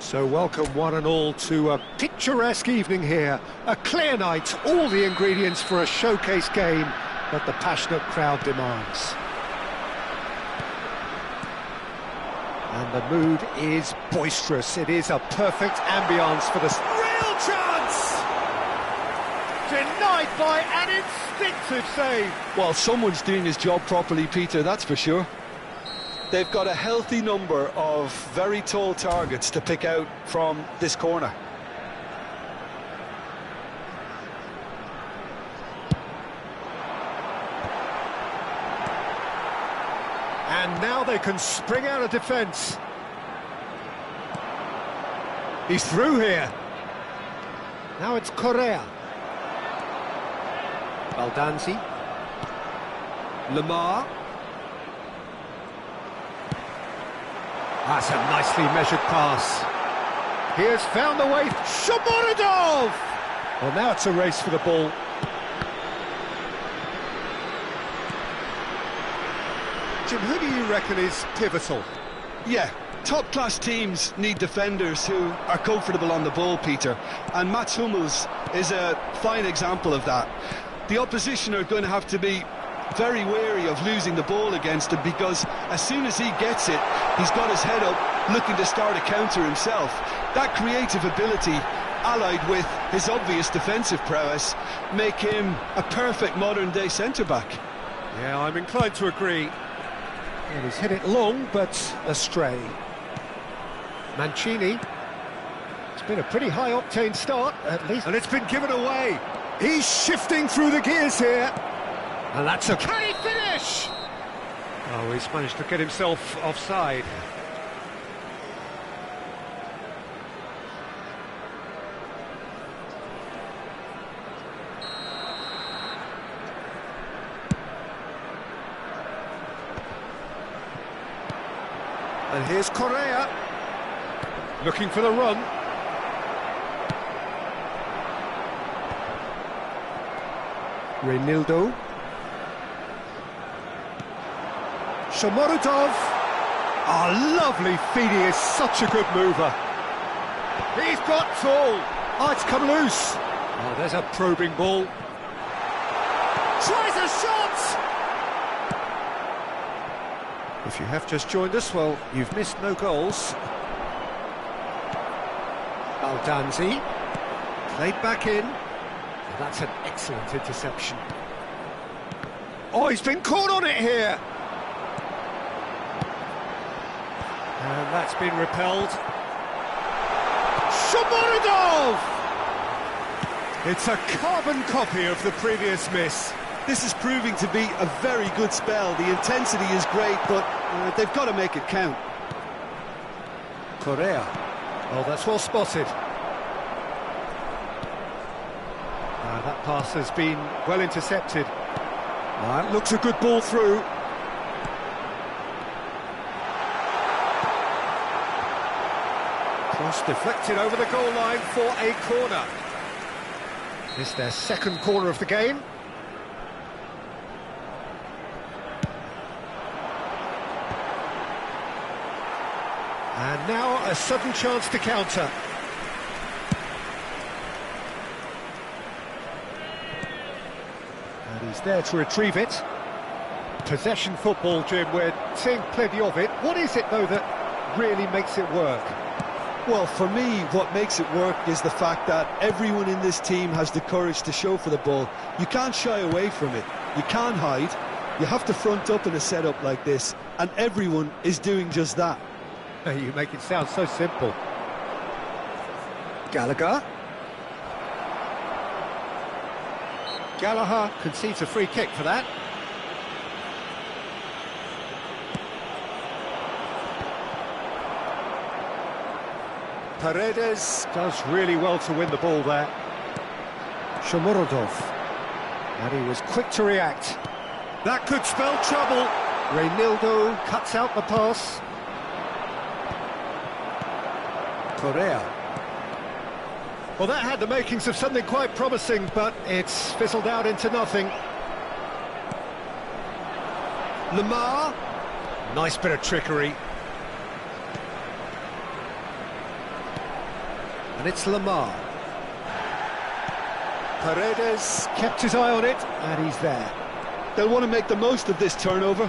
So welcome one and all to a picturesque evening here. A clear night, all the ingredients for a showcase game that the passionate crowd demands. And the mood is boisterous. It is a perfect ambience for the... Real chance! Denied by an instinctive save. Well, someone's doing his job properly, Peter, that's for sure. They've got a healthy number of very tall targets to pick out from this corner. And now they can spring out of defence. He's through here. Now it's Correa. Baldanzi. Lamar. That's a nicely measured pass. He has found the way. Shomorodov! Well, now it's a race for the ball. Jim, who do you reckon is pivotal? Yeah, top-class teams need defenders who are comfortable on the ball, Peter. And Mats Hummels is a fine example of that. The opposition are going to have to be very wary of losing the ball against him, because as soon as he gets it, he's got his head up, looking to start a counter himself. That creative ability, allied with his obvious defensive prowess, make him a perfect modern-day centre-back. Yeah, I'm inclined to agree. And he's hit it long, but astray. Mancini. It's been a pretty high-octane start, at least. And it's been given away. He's shifting through the gears here. And that's a... Can he finish? Oh, he's managed to get himself offside. And here's Correa. Looking for the run. Reinildo. Shomorodov. Oh, lovely feed. He is such a good mover. He's got tall. Oh, it's come loose. Oh, there's a probing ball. Tries a shot! If you have just joined us, well, you've missed no goals. Baldanzi. Played back in. Oh, that's an excellent interception. Oh, he's been caught on it here. And that's been repelled. Shomorodov! It's a carbon copy of the previous miss. This is proving to be a very good spell. The intensity is great, but they've got to make it count. Correa. Oh, that's well spotted. That pass has been well intercepted. That looks a good ball through. Cross deflected over the goal line for a corner. It's their second corner of the game. And now a sudden chance to counter. And he's there to retrieve it. Possession football, Jim, we're seeing plenty of it. What is it, though, that really makes it work? Well, for me, what makes it work is the fact that everyone in this team has the courage to show for the ball. You can't shy away from it. You can't hide. You have to front up in a setup like this, and everyone is doing just that. You make it sound so simple. Gallagher. Gallagher concedes a free kick for that. Paredes does really well to win the ball there. Shomorodov. And he was quick to react. That could spell trouble. Reinildo cuts out the pass. Correa. Well, that had the makings of something quite promising, but it's fizzled out into nothing. Lamar. Nice bit of trickery. And it's Lamar. Paredes kept his eye on it, and he's there. They'll want to make the most of this turnover.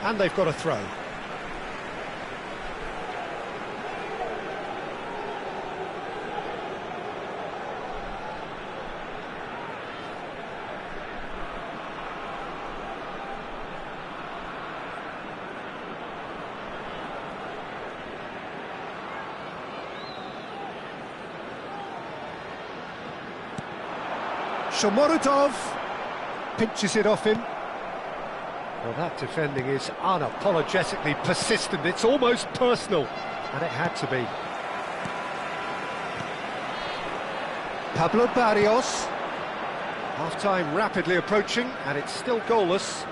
And they've got a throw. Shomorodov pinches it off him. Well, that defending is unapologetically persistent. It's almost personal, and it had to be. Pablo Barrios. Half-time rapidly approaching, and it's still goalless.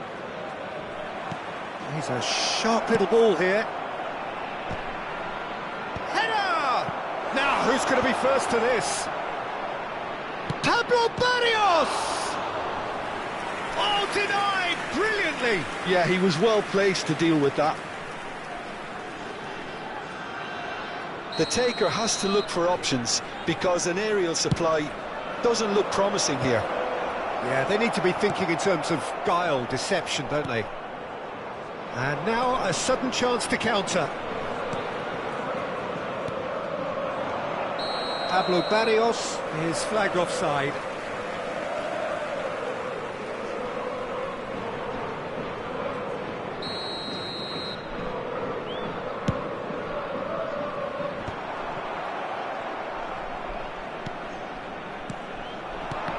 He's a sharp little ball here. Header! Now, who's going to be first to this? Pablo Barrios! Oh, denied brilliantly! Yeah, he was well placed to deal with that. The taker has to look for options because an aerial supply doesn't look promising here. Yeah, they need to be thinking in terms of guile, deception, don't they? And now a sudden chance to counter. Pablo Barrios is flagged offside.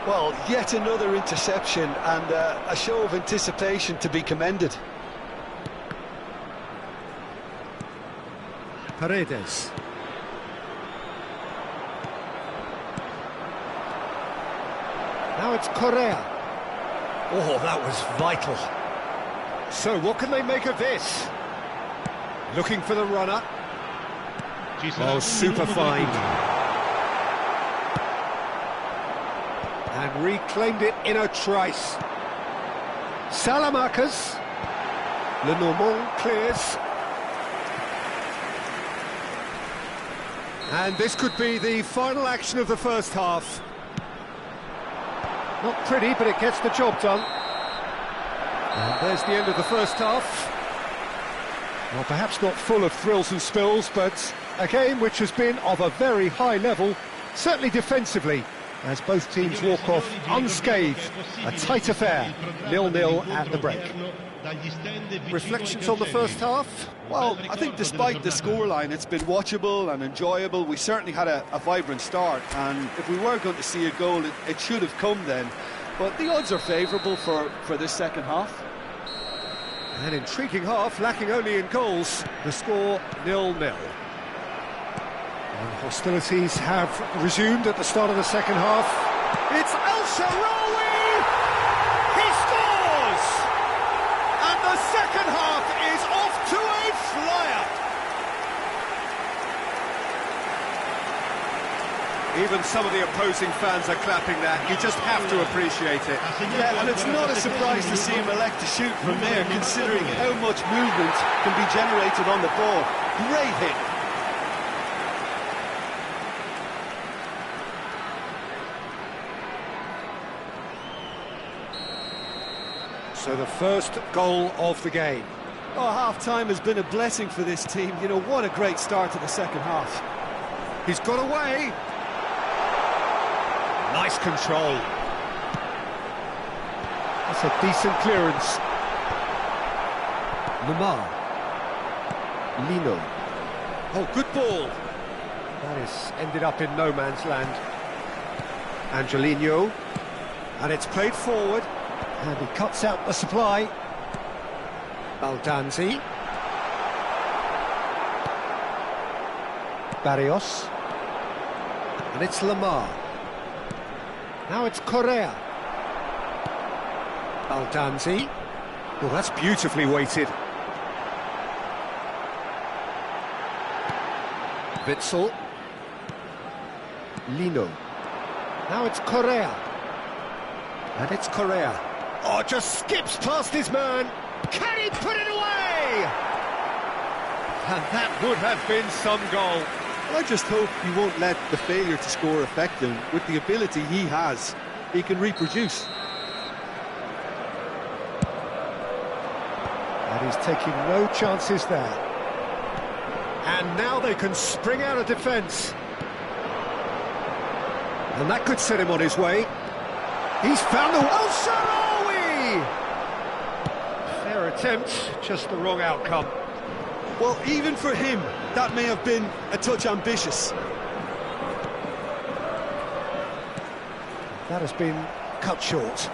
Well, yet another interception and a show of anticipation to be commended. Paredes. Now it's Correa. Oh, that was vital. So, what can they make of this? Looking for the runner. Oh, super find. And reclaimed it in a trice. Salamanca's. Lenormand clears. And this could be the final action of the first half. Not pretty, but it gets the job done. And there's the end of the first half. Well, perhaps not full of thrills and spills, but a game which has been of a very high level, certainly defensively, as both teams walk off unscathed. A tight affair, 0-0 at the break. Reflections on the first half? Well, I think despite the scoreline, it's been watchable and enjoyable. We certainly had a vibrant start, and if we were going to see a goal, it should have come then. But the odds are favourable for this second half. An intriguing half, lacking only in goals. The score 0-0. And hostilities have resumed at the start of the second half. It's El Shaarawy! He scores! And the second half is off to a flyer. Even some of the opposing fans are clapping that. You just have to appreciate it. Yeah, and it's not a surprise to see him elect to shoot from there, considering how much movement can be generated on the ball. Great hit. So the first goal of the game. Oh, half-time has been a blessing for this team. You know, what a great start to the second half. He's got away. Nice control. That's a decent clearance. Lamar. Lino. Oh, good ball. That is ended up in no man's land. Angelino. And it's played forward. And he cuts out the supply. Baldanzi. Barrios. And it's Lamar. Now it's Correa. Baldanzi. Oh, that's beautifully weighted. Witsel. Lino. Now it's Correa. And it's Correa. Oh, just skips past his man. Can he put it away? And that would have been some goal. Well, I just hope he won't let the failure to score affect him. With the ability he has, he can reproduce. And he's taking no chances there. And now they can spring out of defence. And that could set him on his way. He's found the... Oh, Sharawi! Fair attempt, just the wrong outcome. Well, even for him, that may have been a touch ambitious. That has been cut short.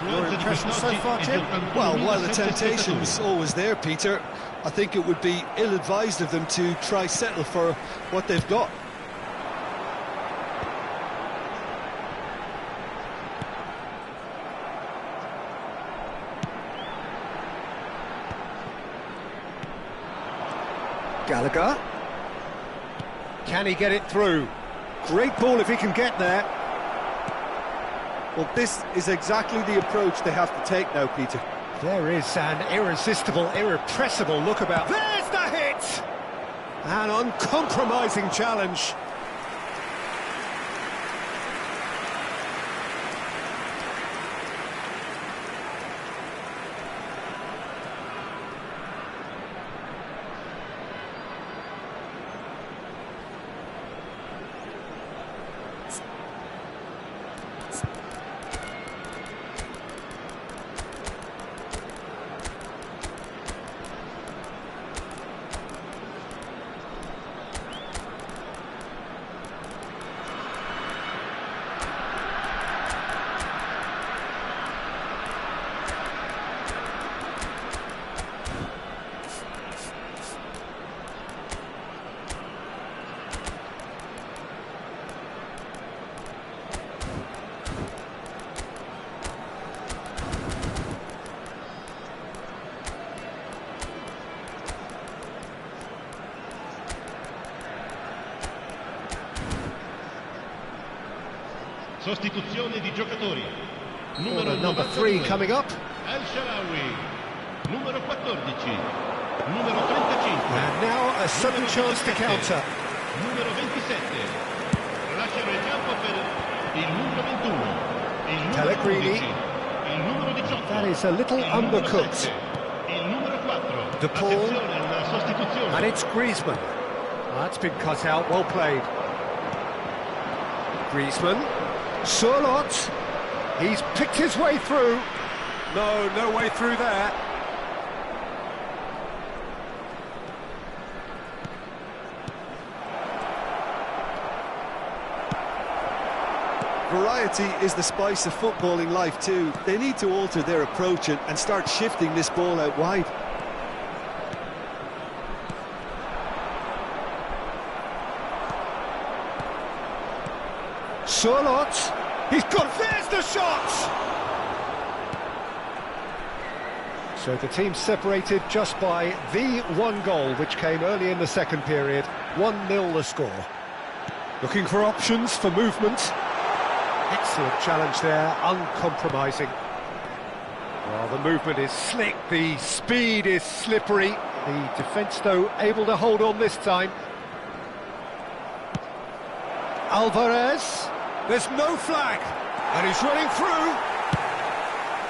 Your impression so far, Jim? Well, while the temptation was always there, Peter, I think it would be ill-advised of them to try settle for what they've got. Gallagher. Can he get it through? Great ball if he can get there. Well, this is exactly the approach they have to take now, Peter. There is an irresistible, irrepressible look about. There's the hit! An uncompromising challenge. Sostituzione di giocatori. Number 3 coming up. El Shaarawy. Numero 14. Numero 35. And now a sudden chance to counter. Numero 27. Lasciano il campo per il numero 21. Il numero Pellegrini. 11. Il numero 18. That is a little undercooked. Il numero 4. De Paul. Attenzione, una sostituzione. And it's Griezmann. That's been cut out, well played. Griezmann. Surlot. He's picked his way through. No way through there. Variety is the spice of footballing life too. They need to alter their approach and start shifting this ball out wide. Surlot. He's got... There's the shot! So the team separated just by the one goal, which came early in the second period. 1-0 the score. Looking for options, for movement. Excellent challenge there, uncompromising. Well, the movement is slick, the speed is slippery. The defence, though, able to hold on this time. Alvarez. There's no flag, and he's running through.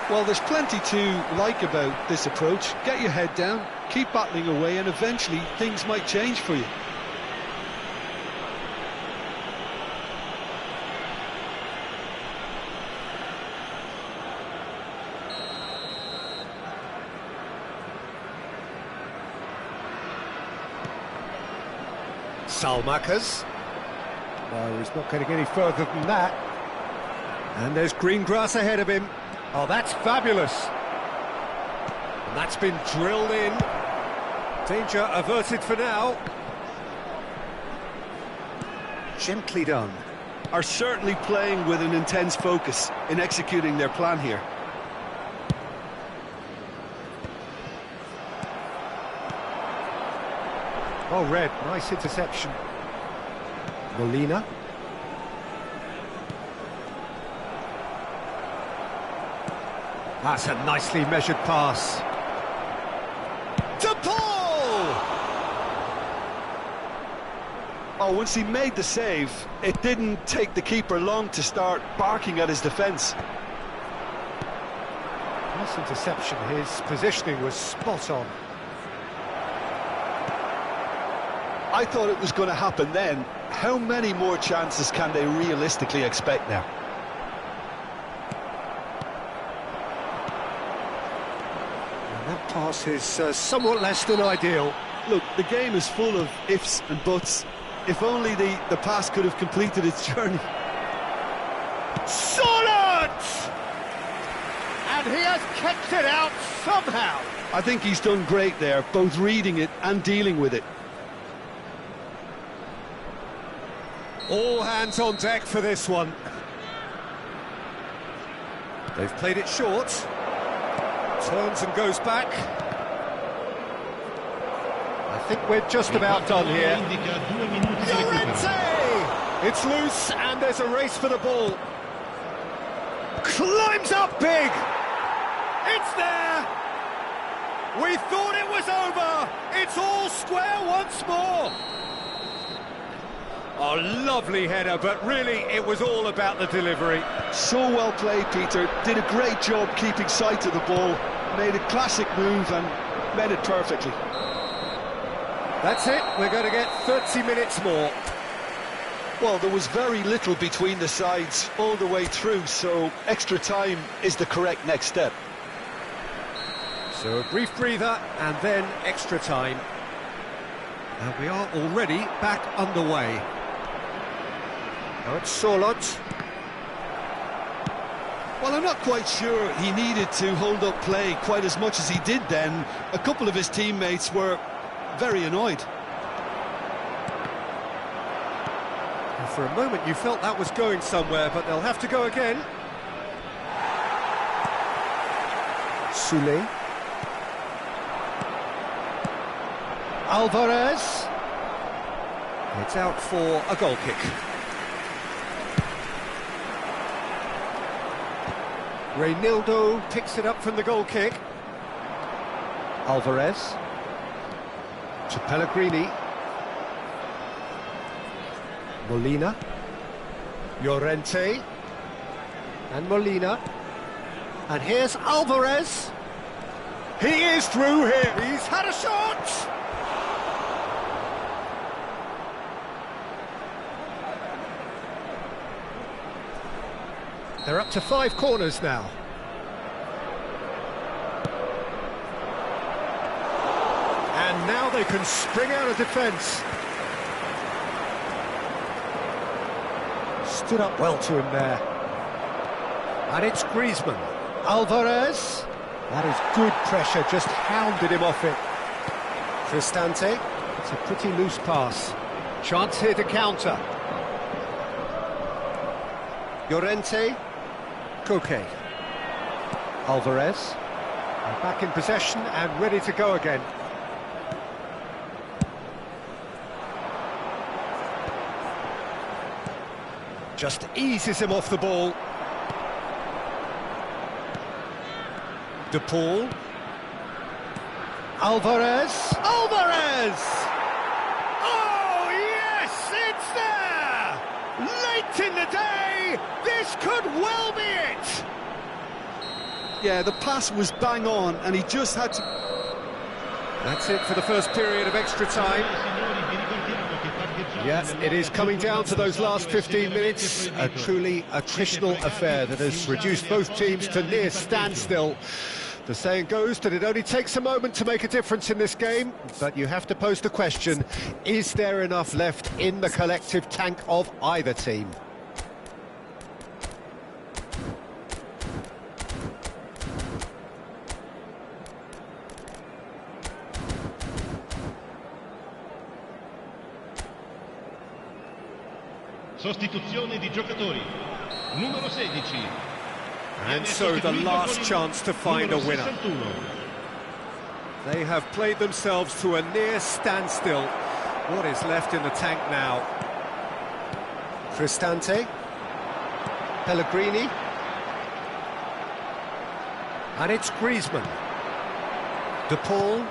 Well, there's plenty to like about this approach. Get your head down, keep battling away, and eventually things might change for you. Salmakas. No, he's not getting any further than that. And there's green grass ahead of him. Oh, that's fabulous. And that's been drilled in. Danger averted for now. Gently done. Are certainly playing with an intense focus in executing their plan here. Oh, Red, nice interception. Molina. That's a nicely measured pass. De Paul! Oh, once he made the save, it didn't take the keeper long to start barking at his defence. Nice interception, his positioning was spot on. I thought it was going to happen then. How many more chances can they realistically expect now? And that pass is somewhat less than ideal. Look, the game is full of ifs and buts. If only the pass could have completed its journey. Solid! And he has kept it out somehow. I think he's done great there, both reading it and dealing with it. All hands on deck for this one. They've played it short. Turns and goes back. I think we're just about done here. Llorente! It's loose and there's a race for the ball. Climbs up big! It's there! We thought it was over! It's all square once more! Oh, lovely header, but really it was all about the delivery. So well played, Peter. Did a great job keeping sight of the ball. Made a classic move and made it perfectly. That's it, we're going to get 30 minutes more. Well, there was very little between the sides all the way through, so extra time is the correct next step. So a brief breather and then extra time. And we are already back underway. Now it's Solot. Well, I'm not quite sure he needed to hold up play quite as much as he did then. A couple of his teammates were very annoyed. And for a moment you felt that was going somewhere, but they'll have to go again. Soule. Alvarez. It's out for a goal kick. Reynaldo picks it up from the goal kick. Alvarez. To Pellegrini. Molina. Llorente. And Molina. And here's Alvarez. He is through here. He's had a shot. They're up to 5 corners now. And now they can spring out of defence. Stood up well to him there. And it's Griezmann. Alvarez. That is good pressure, just hounded him off it. Cristante. It's a pretty loose pass. Chance here to counter. Llorente. Koke. Alvarez. And back in possession and ready to go again. Just eases him off the ball. De Paul. Alvarez. Alvarez! Oh, yes, it's there! Late in the day, this could well be it! Yeah, the pass was bang on, and he just had to... That's it for the first period of extra time. Yes, it is coming down to those last 15 minutes. A truly attritional affair that has reduced both teams to near standstill. The saying goes that it only takes a moment to make a difference in this game, but you have to pose the question, is there enough left in the collective tank of either team? Sostituzione di giocatori. Numero 16. And so the last chance to find a winner. They have played themselves to a near standstill. What is left in the tank now? Cristante. Pellegrini. And it's Griezmann. De Paul.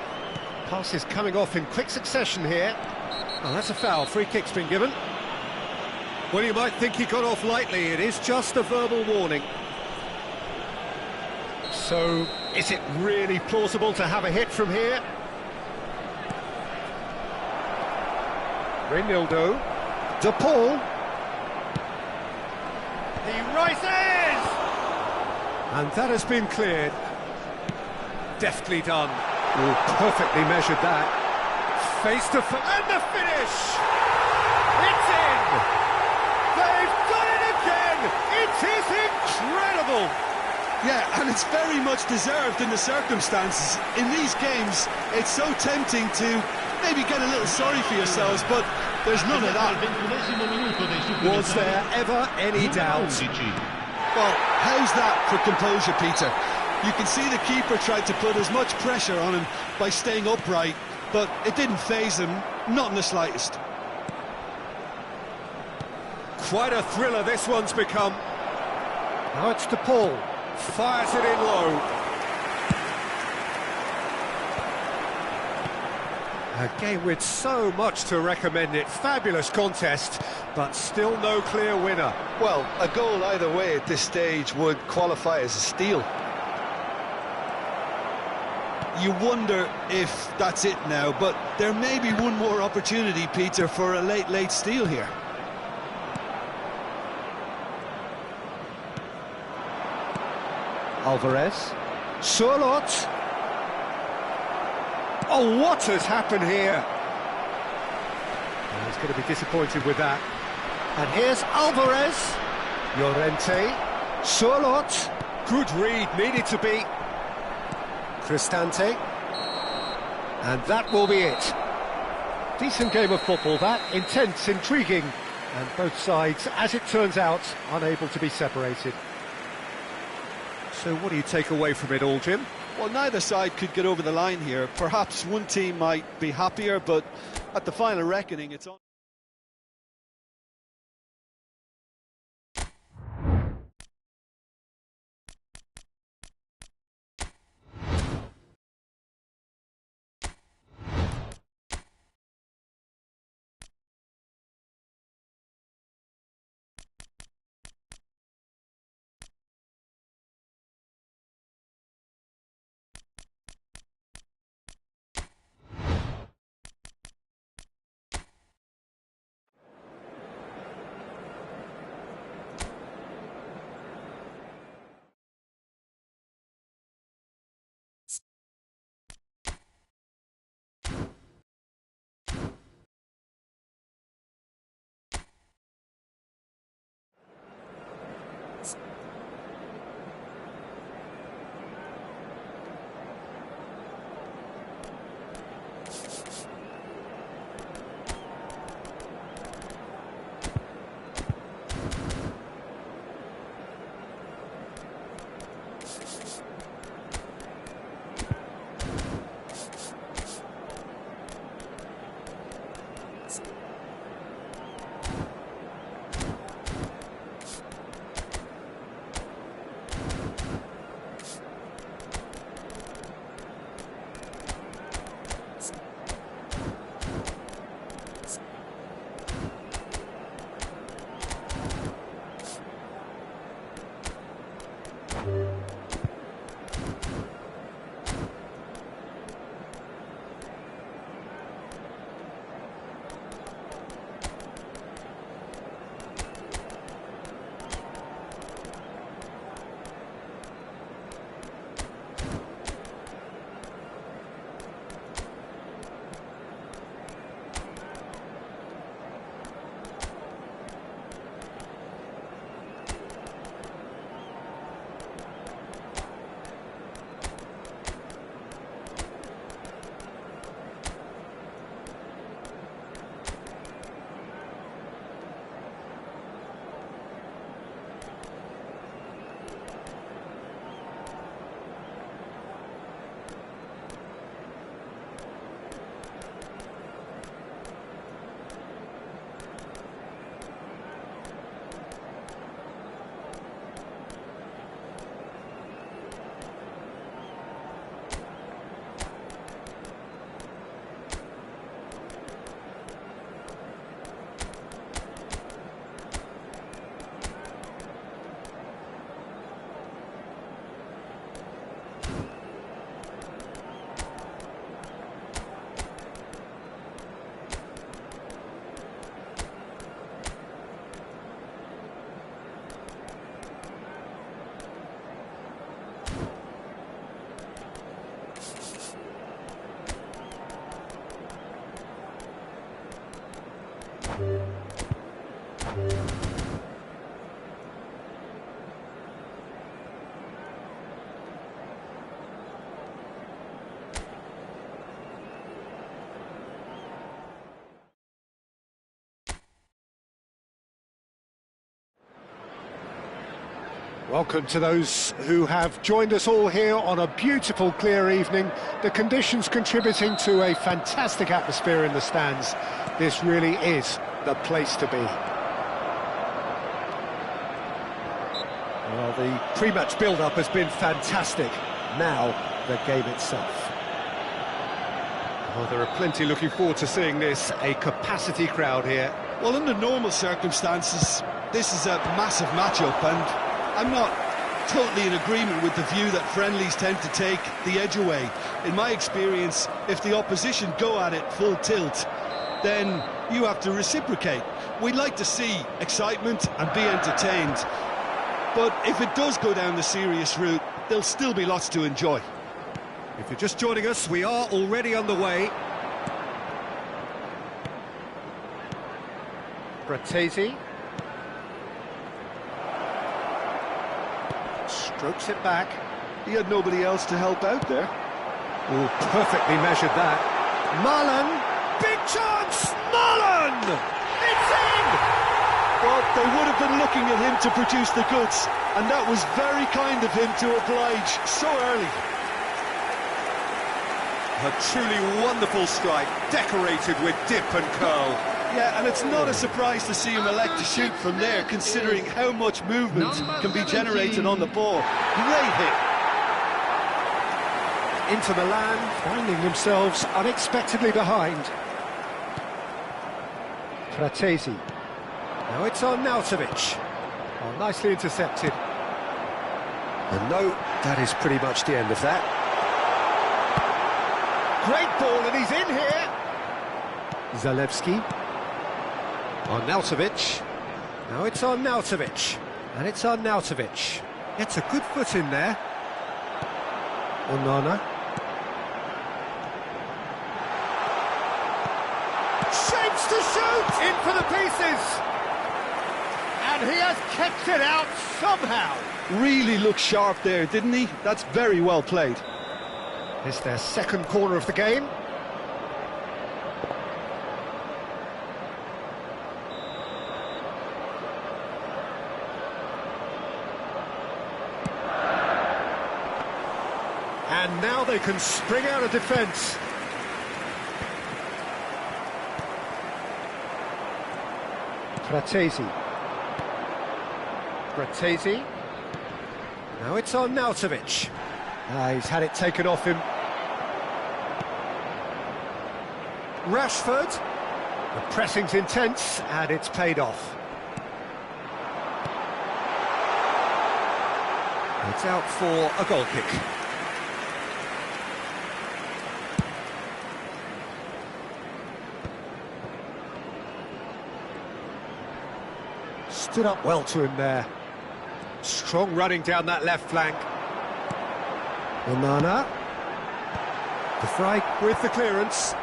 Pass is coming off in quick succession here. Well, that's a foul. Free kick's been given. Well, you might think he got off lightly. It is just a verbal warning. So, is it really plausible to have a hit from here? Reinildo. De Paul. He rises! And that has been cleared. Deftly done. Oh, perfectly measured that. Face to face. And the finish! It's in! They've done it again! It is incredible! Yeah, and it's very much deserved in the circumstances. In these games, it's so tempting to maybe get a little sorry for yourselves, but there's none of that. Was there ever any doubt? Well, how's that for composure, Peter? You can see the keeper tried to put as much pressure on him by staying upright, but it didn't faze him, not in the slightest. Quite a thriller this one's become. Now it's De Paul. Fires it in low. A game with so much to recommend it. Fabulous contest, but still no clear winner. Well, a goal either way at this stage would qualify as a steal. You wonder if that's it now, but there may be one more opportunity, Peter, for a late steal here. Alvarez. Surlot. Oh, what has happened here? He's going to be disappointed with that. And here's Alvarez. Llorente. Surlot. Good read, needed to be. Cristante. And that will be it. Decent game of football, that. Intense, intriguing. And both sides, as it turns out, unable to be separated. So what do you take away from it all, Jim? Well, neither side could get over the line here. Perhaps one team might be happier, but at the final reckoning, it's on. Welcome to those who have joined us all here on a beautiful, clear evening. The conditions contributing to a fantastic atmosphere in the stands. This really is the place to be. Well, the pre-match build-up has been fantastic. Now, the game itself. Oh, there are plenty looking forward to seeing this. A capacity crowd here. Well, under normal circumstances, this is a massive matchup, and I'm not totally in agreement with the view that friendlies tend to take the edge away. In my experience, if the opposition go at it full tilt, then you have to reciprocate. We'd like to see excitement and be entertained, but if it does go down the serious route, there'll still be lots to enjoy. If you're just joining us, we are already underway. Bratesi. Strokes it back. He had nobody else to help out there. Oh, perfectly measured that. Marlon, big chance! Marlon! It's in! Well, they would have been looking at him to produce the goods, and that was very kind of him to oblige so early. A truly wonderful strike, decorated with dip and curl. Yeah, and it's not a surprise to see him elect to shoot from there, considering how much movement can be generated on the ball. Great hit. Inter Milan finding themselves unexpectedly behind. Bratesi. Now it's on Nautovic. Oh, nicely intercepted. And no, that is pretty much the end of that. Great ball, and he's in here. Zalewski. On Nautovic. Now it's on Nautovic. And it's on Nautovic. Gets a good foot in there. Onana. Shapes to shoot! In for the pieces! And he has kept it out somehow. Really looked sharp there, didn't he? That's very well played. It's their second corner of the game. And now they can spring out of defence. Bratesi. Bratesi. Now it's on Nautovic. He's had it taken off him. Rashford. The pressing's intense, and it's paid off. It's out for a goal kick. Stood up well to him there. Strong running down that left flank. Onana. De Vrij with the clearance.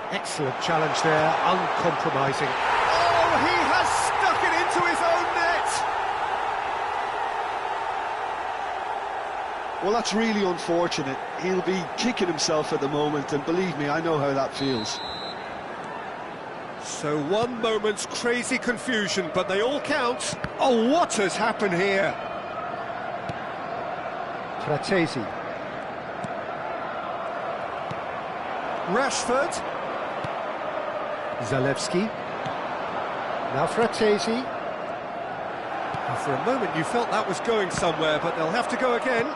Excellent challenge there, uncompromising. Oh, he has stuck it into his own net! Well, that's really unfortunate. He'll be kicking himself at the moment, and believe me, I know how that feels. So one moment's crazy confusion, but they all count. Oh, what has happened here? Bratesi. Rashford. Zalewski. Now Bratesi. And for a moment you felt that was going somewhere, but they'll have to go again.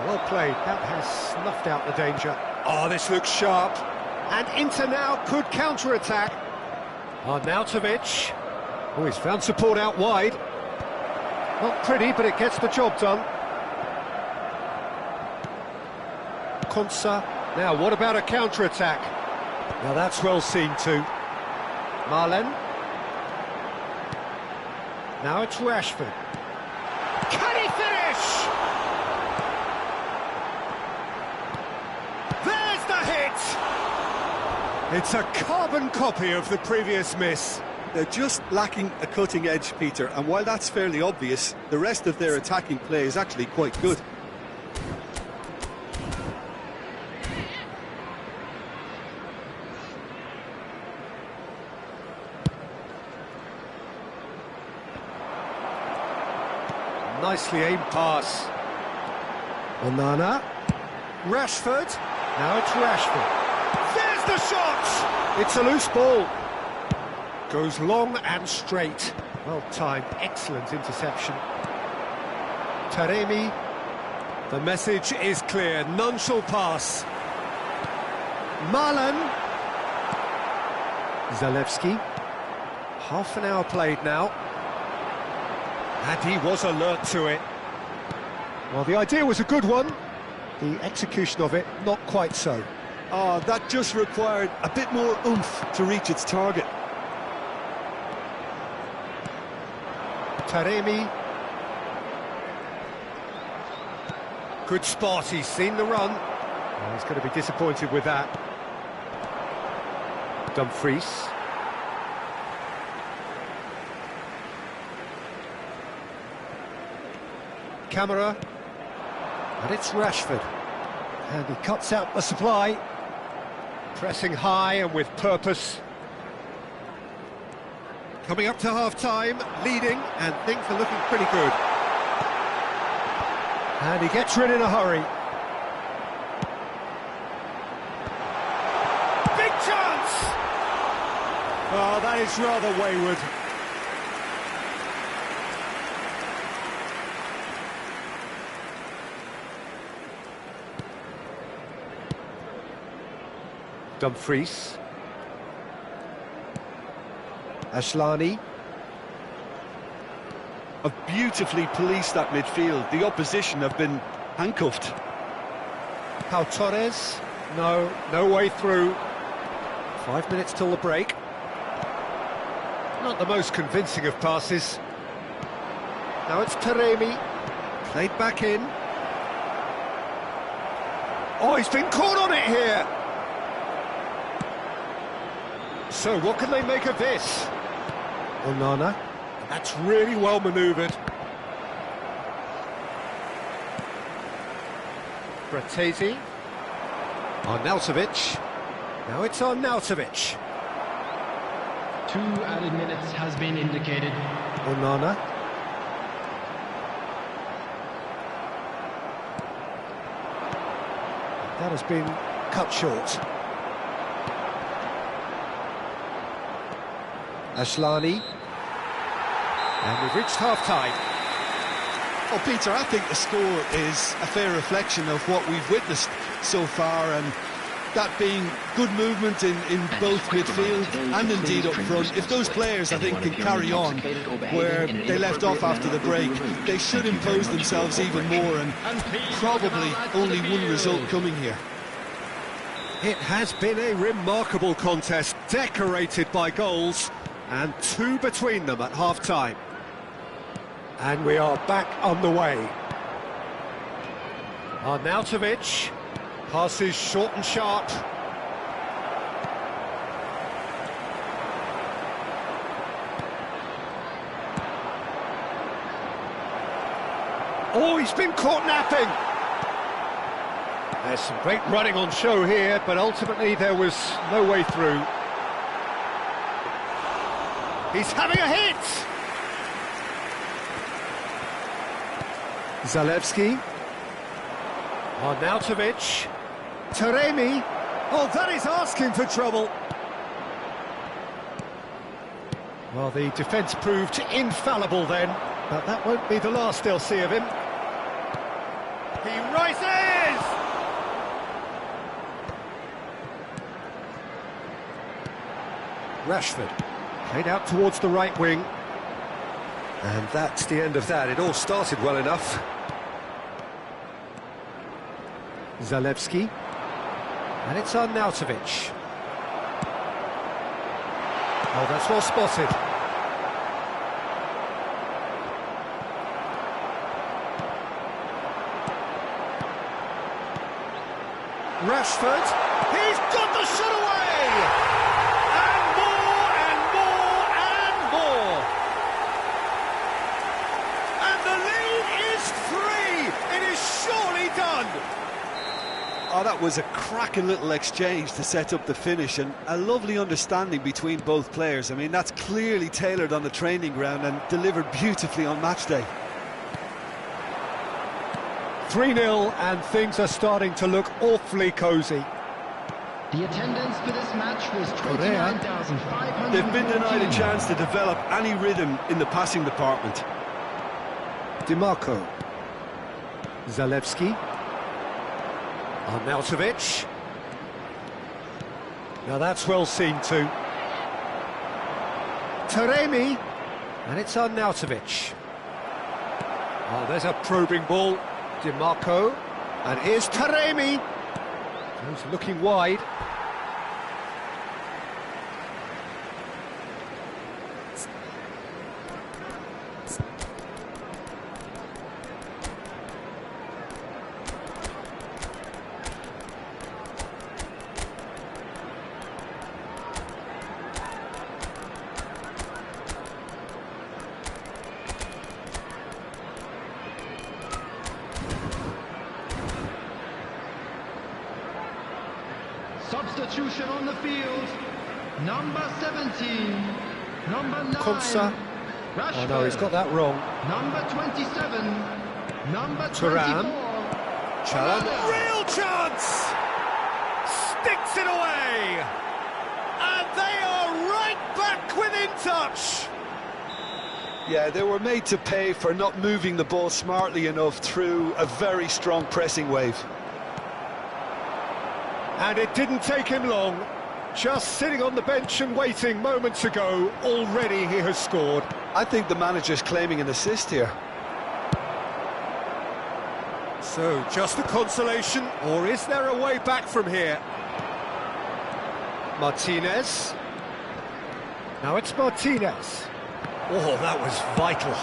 Well played, that has snuffed out the danger. Oh, this looks sharp. And Inter now could counter-attack. Arnautovic. Oh, he's found support out wide. Not pretty, but it gets the job done. Konsa. Now, what about a counter-attack? Now, that's well seen too. Marlen. Now it's Rashford. Can he finish? There's the hit! It's a carbon copy of the previous miss. They're just lacking a cutting edge, Peter, and while that's fairly obvious, the rest of their attacking play is actually quite good. Nicely aimed pass. Onana. Rashford. Now it's Rashford. There's the shot! It's a loose ball. Goes long and straight. Well timed, excellent interception. Taremi. The message is clear, none shall pass. Marlon. Zalewski. Half an hour played now. And he was alert to it. Well, the idea was a good one. The execution of it, not quite so. Oh, that just required a bit more oomph to reach its target. Taremi. Good spot, he's seen the run. Oh, he's going to be disappointed with that. Dumfries. Camera. And it's Rashford. And he cuts out the supply. Pressing high and with purpose. Coming up to half-time, leading, and things are looking pretty good. And he gets rid in a hurry. Big chance! Oh, that is rather wayward. Dumfries. Ashlani. Have beautifully policed that midfield. The opposition have been handcuffed. Pau Torres. No way through. 5 minutes till the break. Not the most convincing of passes. Now it's Taremi. Played back in. Oh, he's been caught on it here. So what can they make of this? Onana. That's really well manoeuvred. Bratesi. Arnautovic. Now it's Arnautovic. 2 added minutes has been indicated. Onana. That has been cut short. Ashlani. And we've reached half-time. Oh, Peter, I think the score is a fair reflection of what we've witnessed so far, and that being good movement in both midfield and indeed up front. If those players, I think, can carry on where they left off after the break, they should impose themselves even more, and probably only one result coming here. It has been a remarkable contest, decorated by goals, and 2 between them at half-time. And we are back on the way. Arnautovic. Passes short and sharp. Oh, he's been caught napping. There's some great running on show here, but ultimately there was no way through. He's having a hit! Zalewski. Arnautovic. Taremi. Oh, that is asking for trouble. Well, the defence proved infallible then, but that won't be the last they'll see of him. He rises! Rashford. Played out towards the right wing. And that's the end of that. It all started well enough. Zalewski. And it's Arnautovic. Oh, that's well spotted. Rashford. He's got the shot away! was a cracking little exchange to set up the finish, and a lovely understanding between both players. I mean, that's clearly tailored on the training ground and delivered beautifully on match day. 3-0, and things are starting to look awfully cosy. The attendance for this match was 29,500. They've been denied a chance to develop any rhythm in the passing department. DiMarco. Zalewski. Arnautovic. Now that's well seen too. Taremi. And it's Arnautovic. Oh, there's a probing ball. DiMarco. And here's Taremi. He's looking wide. Substitution on the field. Number 17. Number 9. Konsa. Oh no, he's got that wrong. Number 27. Number 24. Thuram. Real chance! Sticks it away! And they are right back within touch! Yeah, they were made to pay for not moving the ball smartly enough through a very strong pressing wave. And it didn't take him long. Just sitting on the bench and waiting moments ago, already he has scored. I think the manager's claiming an assist here. So, just a consolation, or is there a way back from here? Martinez. Now it's Martinez. Oh, that was vital.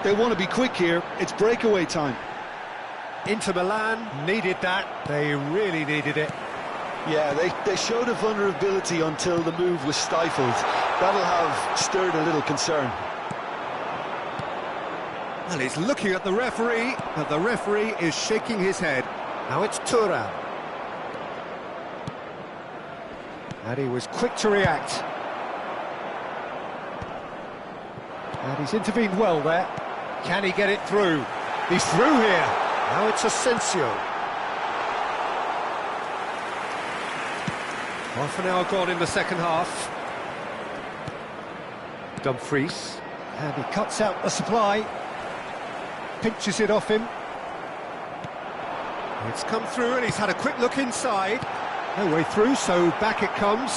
They want to be quick here. It's breakaway time. Inter Milan needed that. They really needed it. Yeah, they showed a vulnerability until the move was stifled. That'll have stirred a little concern. Well, he's looking at the referee, but the referee is shaking his head. Now it's Thuram. And he was quick to react. And he's intervened well there. Can he get it through? He's through here. Now it's Asensio. Half an hour gone in the second half. Dumfries. And he cuts out the supply. Pinches it off him. It's come through and he's had a quick look inside. No way through, so back it comes.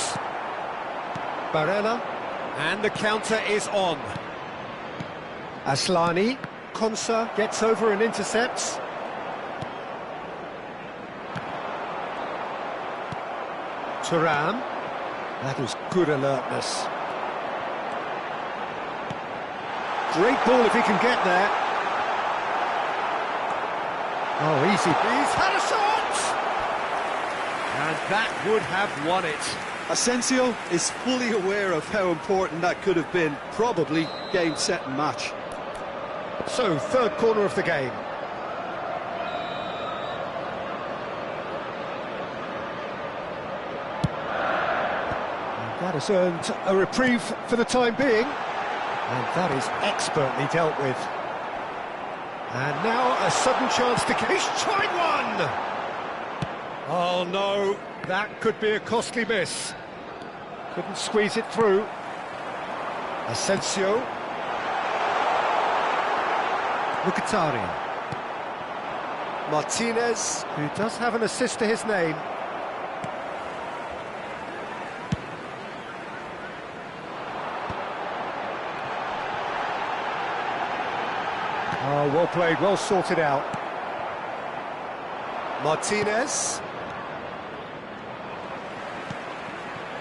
Barella. And the counter is on. Aslani. Konsa gets over and intercepts. Thuram. That is good alertness. Great ball if he can get there. Oh, easy. He's had a shot! And that would have won it. Asensio is fully aware of how important that could have been. Probably game, set and match. So, third corner of the game. That has earned a reprieve for the time being, and that is expertly dealt with. And now a sudden chance to... He's tried one! Oh no, that could be a costly miss. Couldn't squeeze it through. Asensio. Mkhitaryan. Martinez, who does have an assist to his name. Oh, well played, well sorted out. Martinez.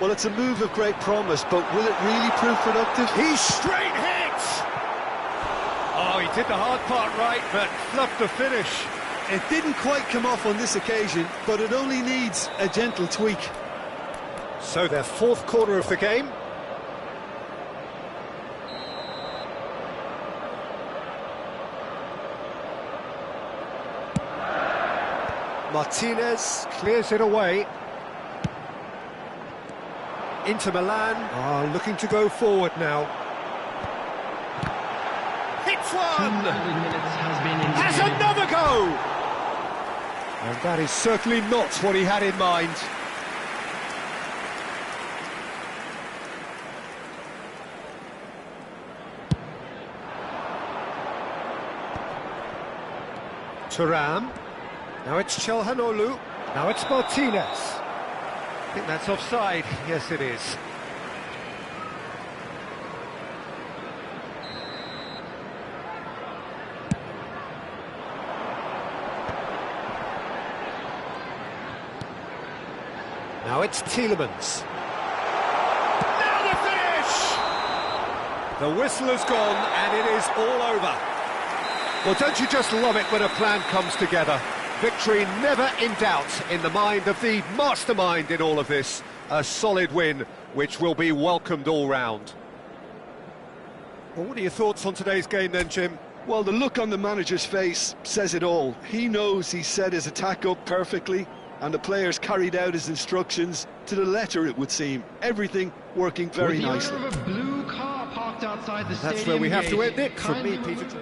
Well, it's a move of great promise, but will it really prove productive? He's straight hit! Oh, he did the hard part right, but fluffed the finish. It didn't quite come off on this occasion, but it only needs a gentle tweak. So their fourth corner of the game. Martinez clears it away. Inter Milan are looking to go forward now. Hits one! Has another go! And that is certainly not what he had in mind. Thuram. Now it's Çalhanoğlu. Now it's Martinez. I think that's offside. Yes, it is. Now it's Tielemans. Now the finish! The whistle has gone and it is all over. Well, don't you just love it when a plan comes together? Victory never in doubt in the mind of the mastermind in all of this. A solid win, which will be welcomed all round. Well, what are your thoughts on today's game then, Jim? Well, the look on the manager's face says it all. He knows he set his attack up perfectly, and the players carried out his instructions to the letter, it would seem. Everything working very nicely. Of a blue car parked outside the That's where we have to end it from me, Peter.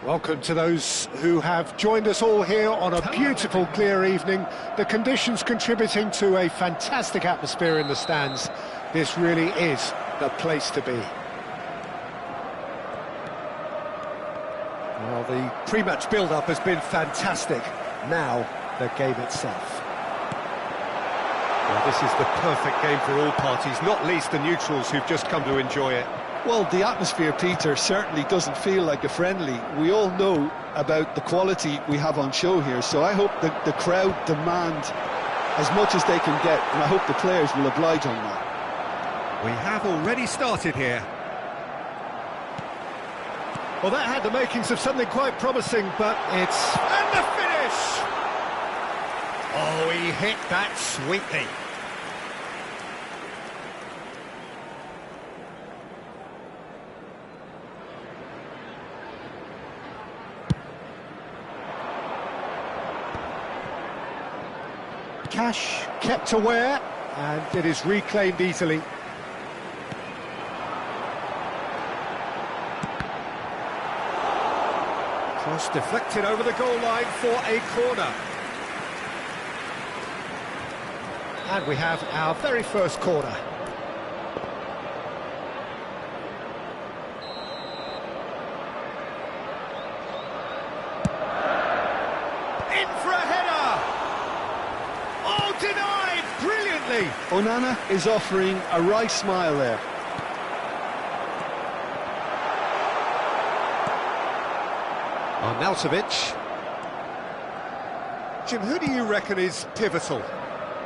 Welcome to those who have joined us all here on a beautiful, clear evening. The conditions contributing to a fantastic atmosphere in the stands. This really is the place to be. Well, the pre-match build-up has been fantastic. Now, the game itself. Well, this is the perfect game for all parties, not least the neutrals who've just come to enjoy it. Well, the atmosphere, Peter, certainly doesn't feel like a friendly. We all know about the quality we have on show here, so I hope that the crowd demand as much as they can get, and I hope the players will oblige on that. We have already started here. Well, that had the makings of something quite promising, but it's... And the finish! Oh, he hit that sweetly. Cash kept aware, and it is reclaimed easily. Cross deflected over the goal line for a corner. And we have our very first corner. In for a header! Oh, denied! Brilliantly! Onana is offering a right smile there. Arnautovic. Jim, who do you reckon is pivotal?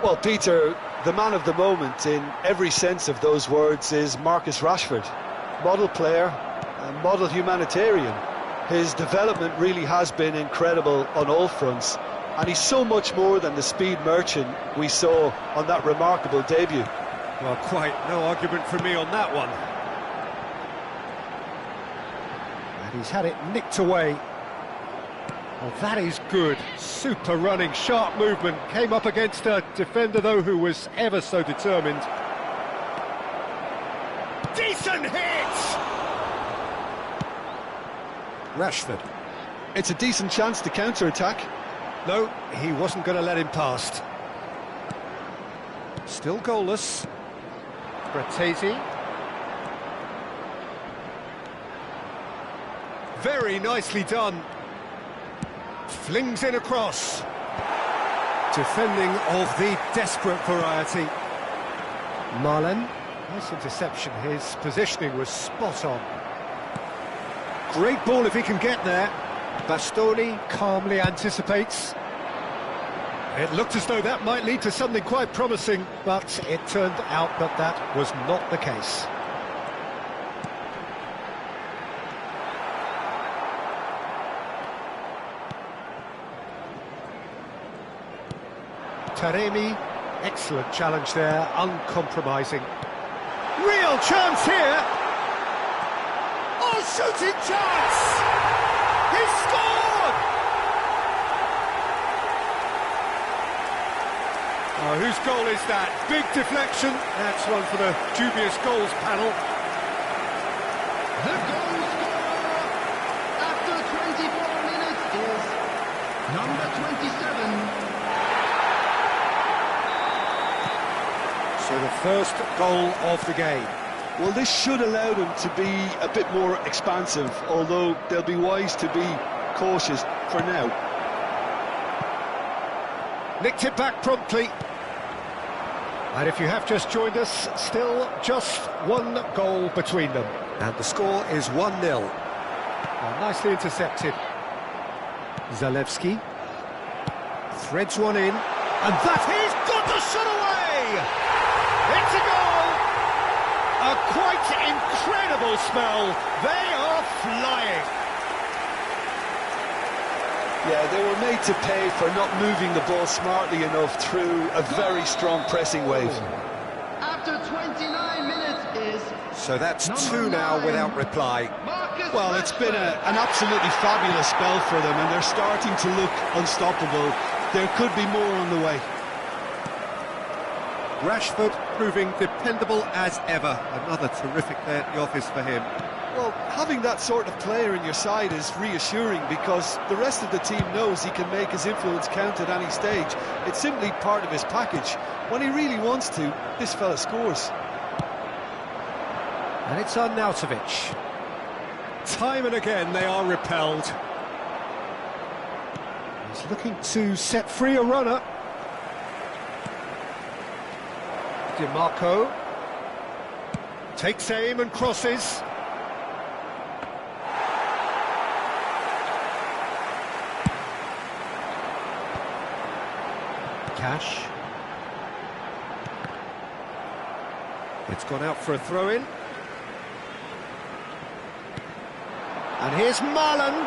Well, Peter, the man of the moment in every sense of those words is Marcus Rashford. Model player, a model humanitarian. His development really has been incredible on all fronts, and he's so much more than the speed merchant we saw on that remarkable debut. Well, quite no argument from me on that one. And he's had it nicked away. Well, that is good. Super running, sharp movement. Came up against a defender, though, who was ever so determined. Decent hit! Rashford. It's a decent chance to counter-attack. No, he wasn't going to let him past. Still goalless. Bratesi. Very nicely done. Flings in across. Defending of the desperate variety. Marlen. Nice interception. His positioning was spot on. Great ball if he can get there. Bastoni calmly anticipates. It looked as though that might lead to something quite promising, but it turned out that that was not the case. Taremi, excellent challenge there, uncompromising. Real chance here! Oh, shooting chance! He scored! Oh, whose goal is that? Big deflection. That's one for the dubious goals panel. The goal scorer after 24 minutes is number 27. So the first goal of the game. Well, this should allow them to be a bit more expansive, although they'll be wise to be cautious for now. Nicked it back promptly. And if you have just joined us, still just one goal between them. And the score is 1-0. Well, nicely intercepted. Zalewski threads one in, and that he's got the shot away! It's a goal! A quite incredible spell. They are flying. Yeah, they were made to pay for not moving the ball smartly enough through a very strong pressing wave. After 29 minutes is... So that's two now without reply. Well, it's been an absolutely fabulous spell for them, and they're starting to look unstoppable. There could be more on the way. Rashford proving dependable as ever. Another terrific day at the office for him. Well, having that sort of player in your side is reassuring because the rest of the team knows he can make his influence count at any stage. It's simply part of his package. When he really wants to, this fella scores. And it's Arnautovic. Time and again they are repelled. He's looking to set free a runner. DiMarco takes aim and crosses. Cash. It's gone out for a throw-in. And here's Marlon.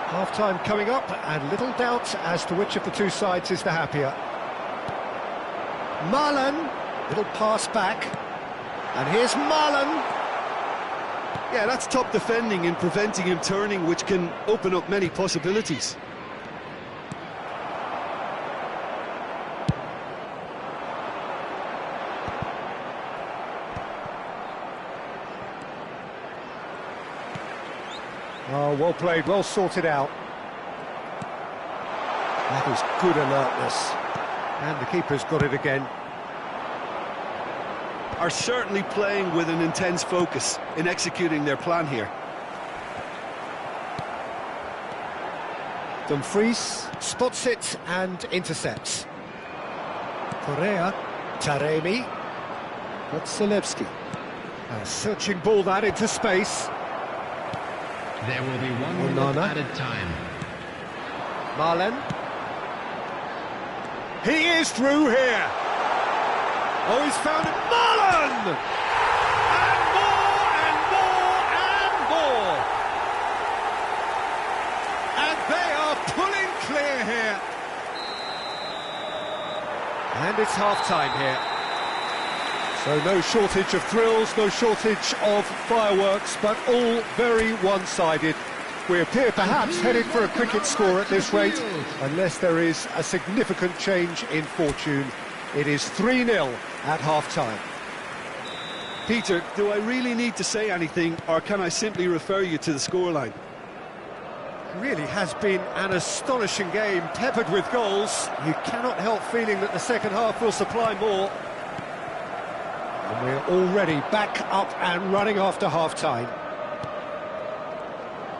Half-time coming up, and little doubt as to which of the two sides is the happier. Marlon, little pass back. And here's Marlon. Yeah, that's top defending and preventing him turning, which can open up many possibilities. Oh, well played, well sorted out. That is good alertness. And the keeper's got it again. Are certainly playing with an intense focus in executing their plan here. Dumfries spots it and intercepts. Correa, Taremi, Zalewski. A searching ball that into space. There will be 1 minute added time. Marlon. He is through here. Oh, he's found it. Marlon! And more, and more, and more. And they are pulling clear here. And it's half-time here. So no shortage of thrills, no shortage of fireworks, but all very one-sided. We appear perhaps headed for a cricket score at this rate, unless there is a significant change in fortune. It is 3-0 at half-time. Peter, do I really need to say anything, or can I simply refer you to the scoreline? It really has been an astonishing game, peppered with goals. You cannot help feeling that the second half will supply more. And we're already back up and running after half-time.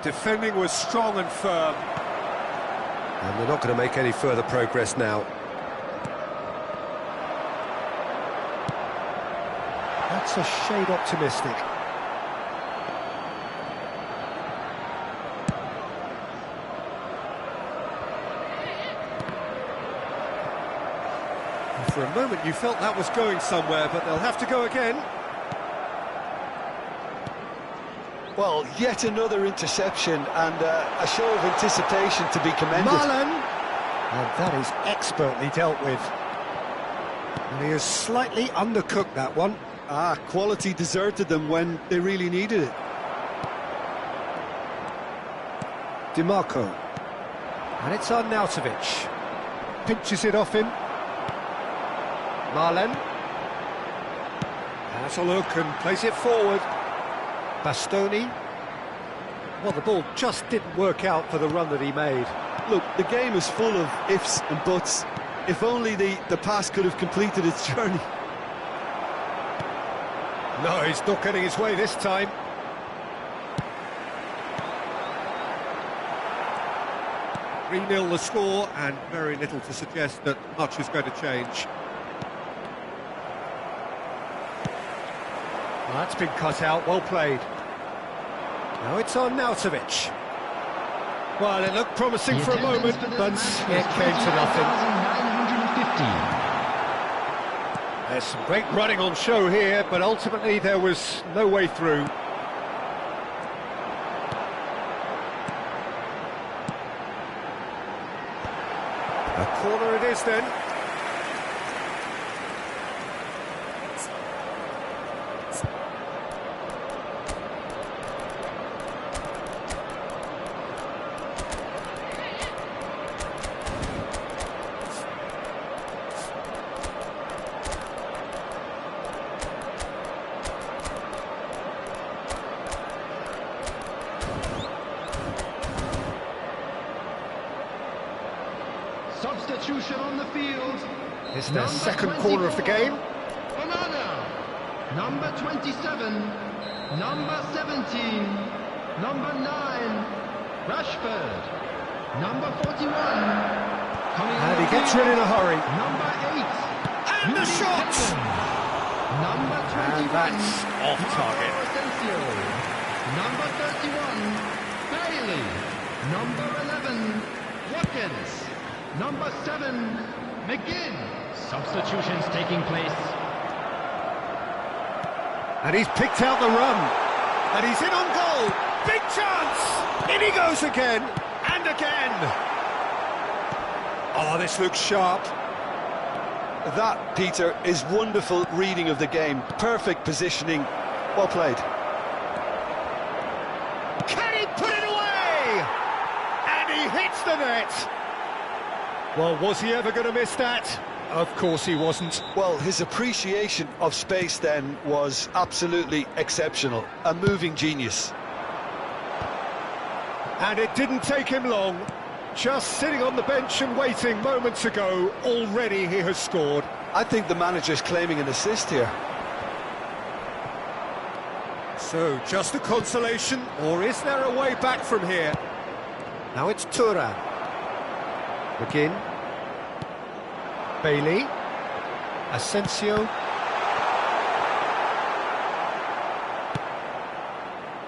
Defending was strong and firm. And they're not going to make any further progress now. That's a shade optimistic. For a moment you felt that was going somewhere, but they'll have to go again. Well, yet another interception and a show of anticipation to be commended. Marlon! And that is expertly dealt with. And he has slightly undercooked that one. Quality deserted them when they really needed it. DiMarco. And it's Arnautovic. Pinches it off him. Marlon. Has a look and plays it forward. Bastoni. Well, the ball just didn't work out for the run that he made. Look, the game is full of ifs and buts. If only the pass could have completed its journey. No, he's not getting his way this time. 3-0 the score, and very little to suggest that much is going to change. Well, that's been cut out, well played. Now it's Arnautovic. Well, it looked promising for a moment, but it came to nothing. 950. There's some great running on show here, but ultimately there was no way through. A corner it is then. Substitution on the field. It's their second corner of the game. Banana. Number 27. Number 17. Number 9. Rashford. Number 41. And he gets rid in a hurry. Number 8. And the shot! Number 21. And that's off target. Asensio. Number 31. Bailey. Number 11. Watkins. Number 7. McGinn. Substitutions taking place. And he's picked out the run. And he's in on goal. Big chance! In he goes again. And again. Oh, this looks sharp. That, Peter, is wonderful reading of the game. Perfect positioning. Well played. Can he put it away? And he hits the net. Well, was he ever going to miss that? Of course he wasn't. Well, his appreciation of space then was absolutely exceptional. A moving genius. And it didn't take him long. Just sitting on the bench and waiting moments ago, already he has scored. I think the manager's claiming an assist here. So, just a consolation, or is there a way back from here? Now it's Thuram. McGinn. Bailey. Asensio.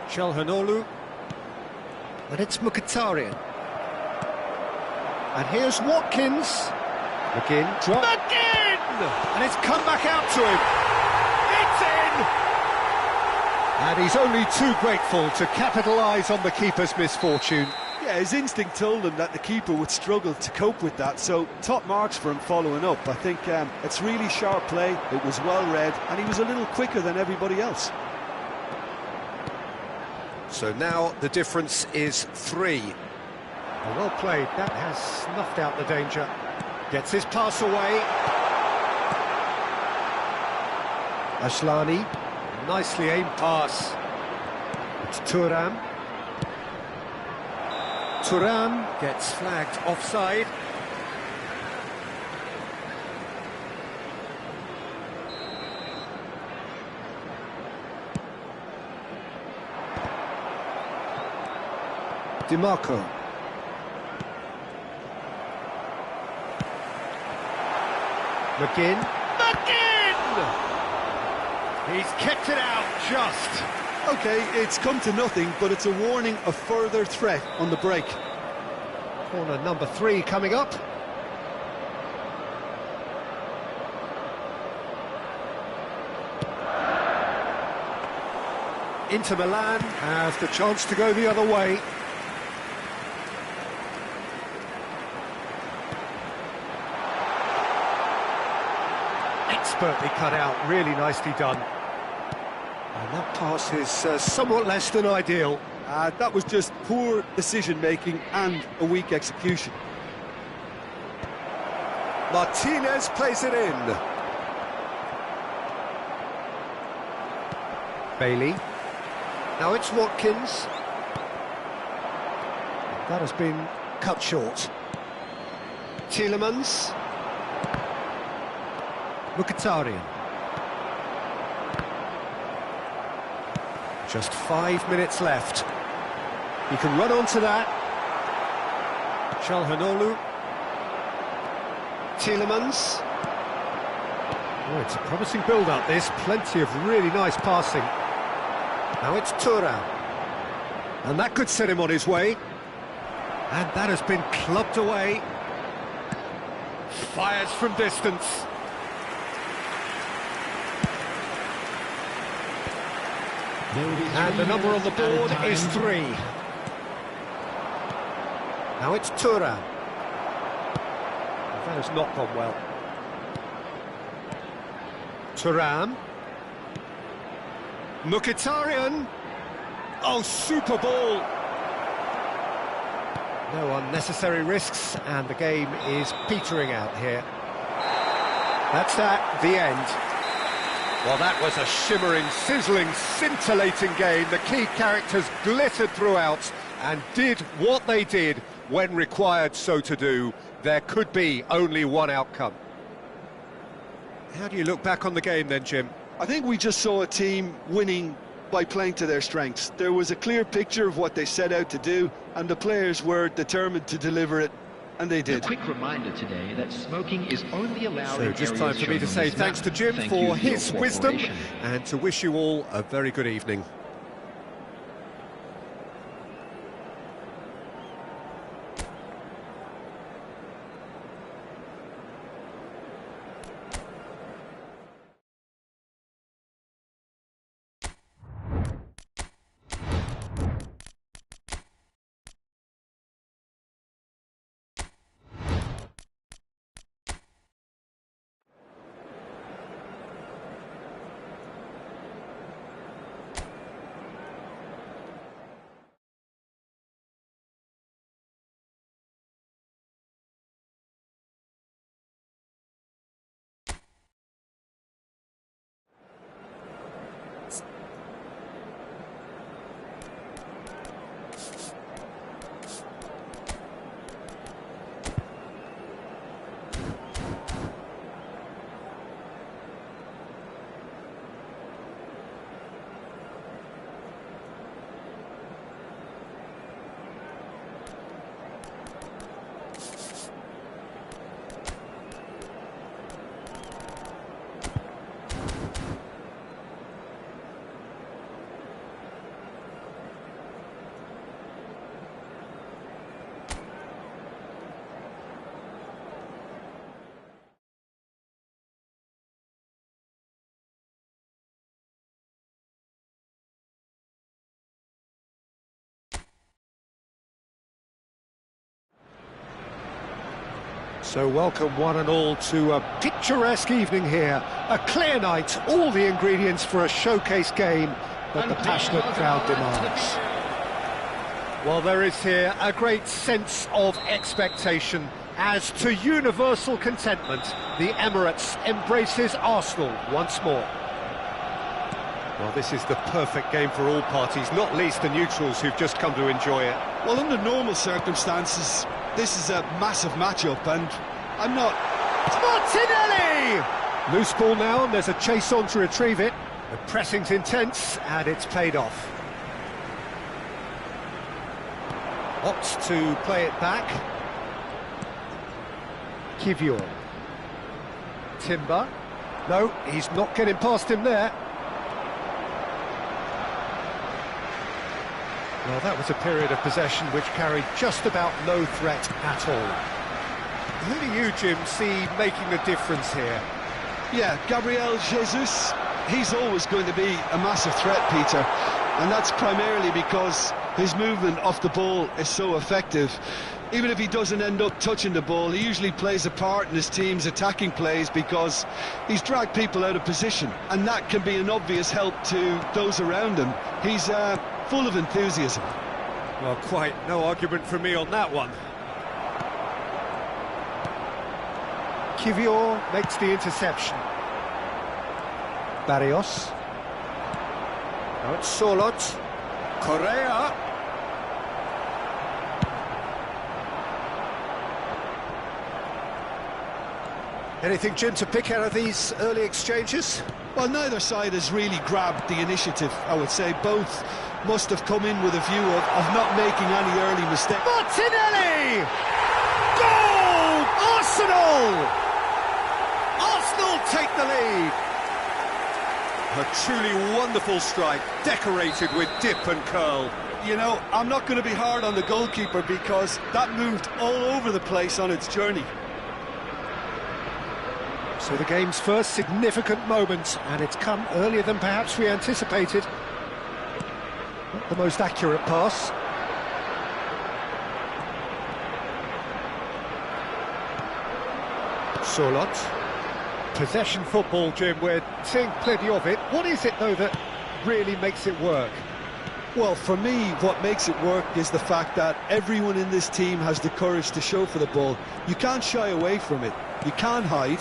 Çalhanoğlu. And it's Mkhitaryan. And here's Watkins. McGinn. Drop. McGinn! And it's come back out to him. It's in! And he's only too grateful to capitalise on the keeper's misfortune. Yeah, his instinct told him that the keeper would struggle to cope with that, so top marks for him following up. I think it's really sharp play, it was well read, and he was a little quicker than everybody else. So now the difference is 3. Well played, that has snuffed out the danger. Gets his pass away. Ashlani, nicely aimed pass. It's Thuram. Thuram gets flagged offside. DiMarco. McGinn. He's kept it out just. OK, it's come to nothing, but it's a warning of further threat on the break. Corner number 3 coming up. Inter Milan has the chance to go the other way. Expertly cut out, really nicely done. And that pass is somewhat less than ideal. That was just poor decision-making and a weak execution. Martinez plays it in. Bailey. Now it's Watkins. That has been cut short. Tielemans. Mkhitaryan. Just 5 minutes left. He can run onto that. Çalhanoğlu. Tielemans. Oh, it's a promising build-up, this. Plenty of really nice passing. Now it's Thuram. And that could set him on his way. And that has been clubbed away. Fires from distance. And the number on the board is 3. Now it's Thuram. That has not gone well. Thuram. Mkhitaryan. Oh, super ball. No unnecessary risks, and the game is petering out here. That's that, the end. Well, that was a shimmering, sizzling, scintillating game. The key characters glittered throughout and did what they did when required so to do. There could be only one outcome. How do you look back on the game then, Jim? I think we just saw a team winning by playing to their strengths. There was a clear picture of what they set out to do, and the players were determined to deliver it, and they did. A quick reminder today that smoking is only allowed So in just areas time for me to shown on say this thanks map. to Jim Thank you for your his wisdom, cooperation. and to wish you all a very good evening. So welcome one and all to a picturesque evening here. A clear night, all the ingredients for a showcase game that the passionate crowd demands. Well, there is here a great sense of expectation as to universal contentment. The Emirates embraces Arsenal once more. Well, this is the perfect game for all parties, not least the neutrals who've just come to enjoy it. Well, under normal circumstances, this is a massive matchup, and I'm not... Martinelli! Loose ball now, and there's a chase on to retrieve it. The pressing's intense, and it's paid off. Opts to play it back. Kivior. Timber. No, he's not getting past him there. Well, that was a period of possession which carried just about no threat at all. Who do you, Jim, see making the difference here? Yeah, Gabriel Jesus, he's always going to be a massive threat, Peter. and that's primarily because his movement off the ball is so effective. Even if he doesn't end up touching the ball, he usually plays a part in his team's attacking plays because he's dragged people out of position, and that can be an obvious help to those around him. He's full of enthusiasm. Well, quite no argument from me on that one. Kivior makes the interception. Barrios. Now it's Solot. Correa. Anything, Jim, to pick out of these early exchanges? Well, neither side has really grabbed the initiative, I would say. Both must have come in with a view of not making any early mistakes. Martinelli! Goal! Arsenal! Arsenal take the lead. A truly wonderful strike, decorated with dip and curl. You know, I'm not going to be hard on the goalkeeper because that moved all over the place on its journey. So the game's first significant moment, and it's come earlier than perhaps we anticipated. Not the most accurate pass. Solot. Possession football, Jim, we're seeing plenty of it. What is it, though, that really makes it work? Well, for me, what makes it work is the fact that everyone in this team has the courage to show for the ball. You can't shy away from it. You can't hide.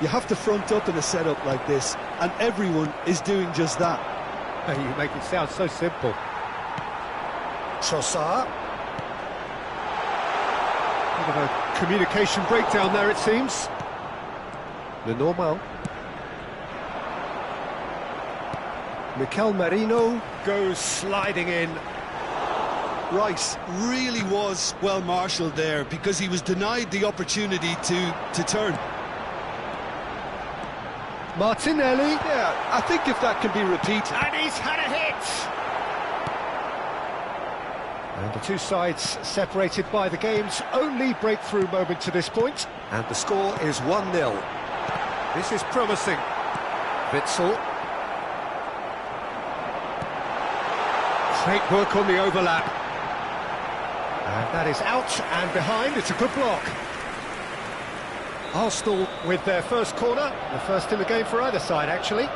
You have to front up in a setup like this, and everyone is doing just that. You make it sound so simple. Trossard. Bit of a communication breakdown there, it seems. Lenormand. Mikel Merino goes sliding in. Rice really was well marshalled there because he was denied the opportunity to turn. Martinelli. Yeah, I think if that can be repeated. And he's had a hit! And the two sides separated by the game's only breakthrough moment to this point. And the score is 1-0. This is promising. Witsel. Great work on the overlap. And that is out and behind. It's a good block. Arsenal with their first corner, the first in the game for either side, actually.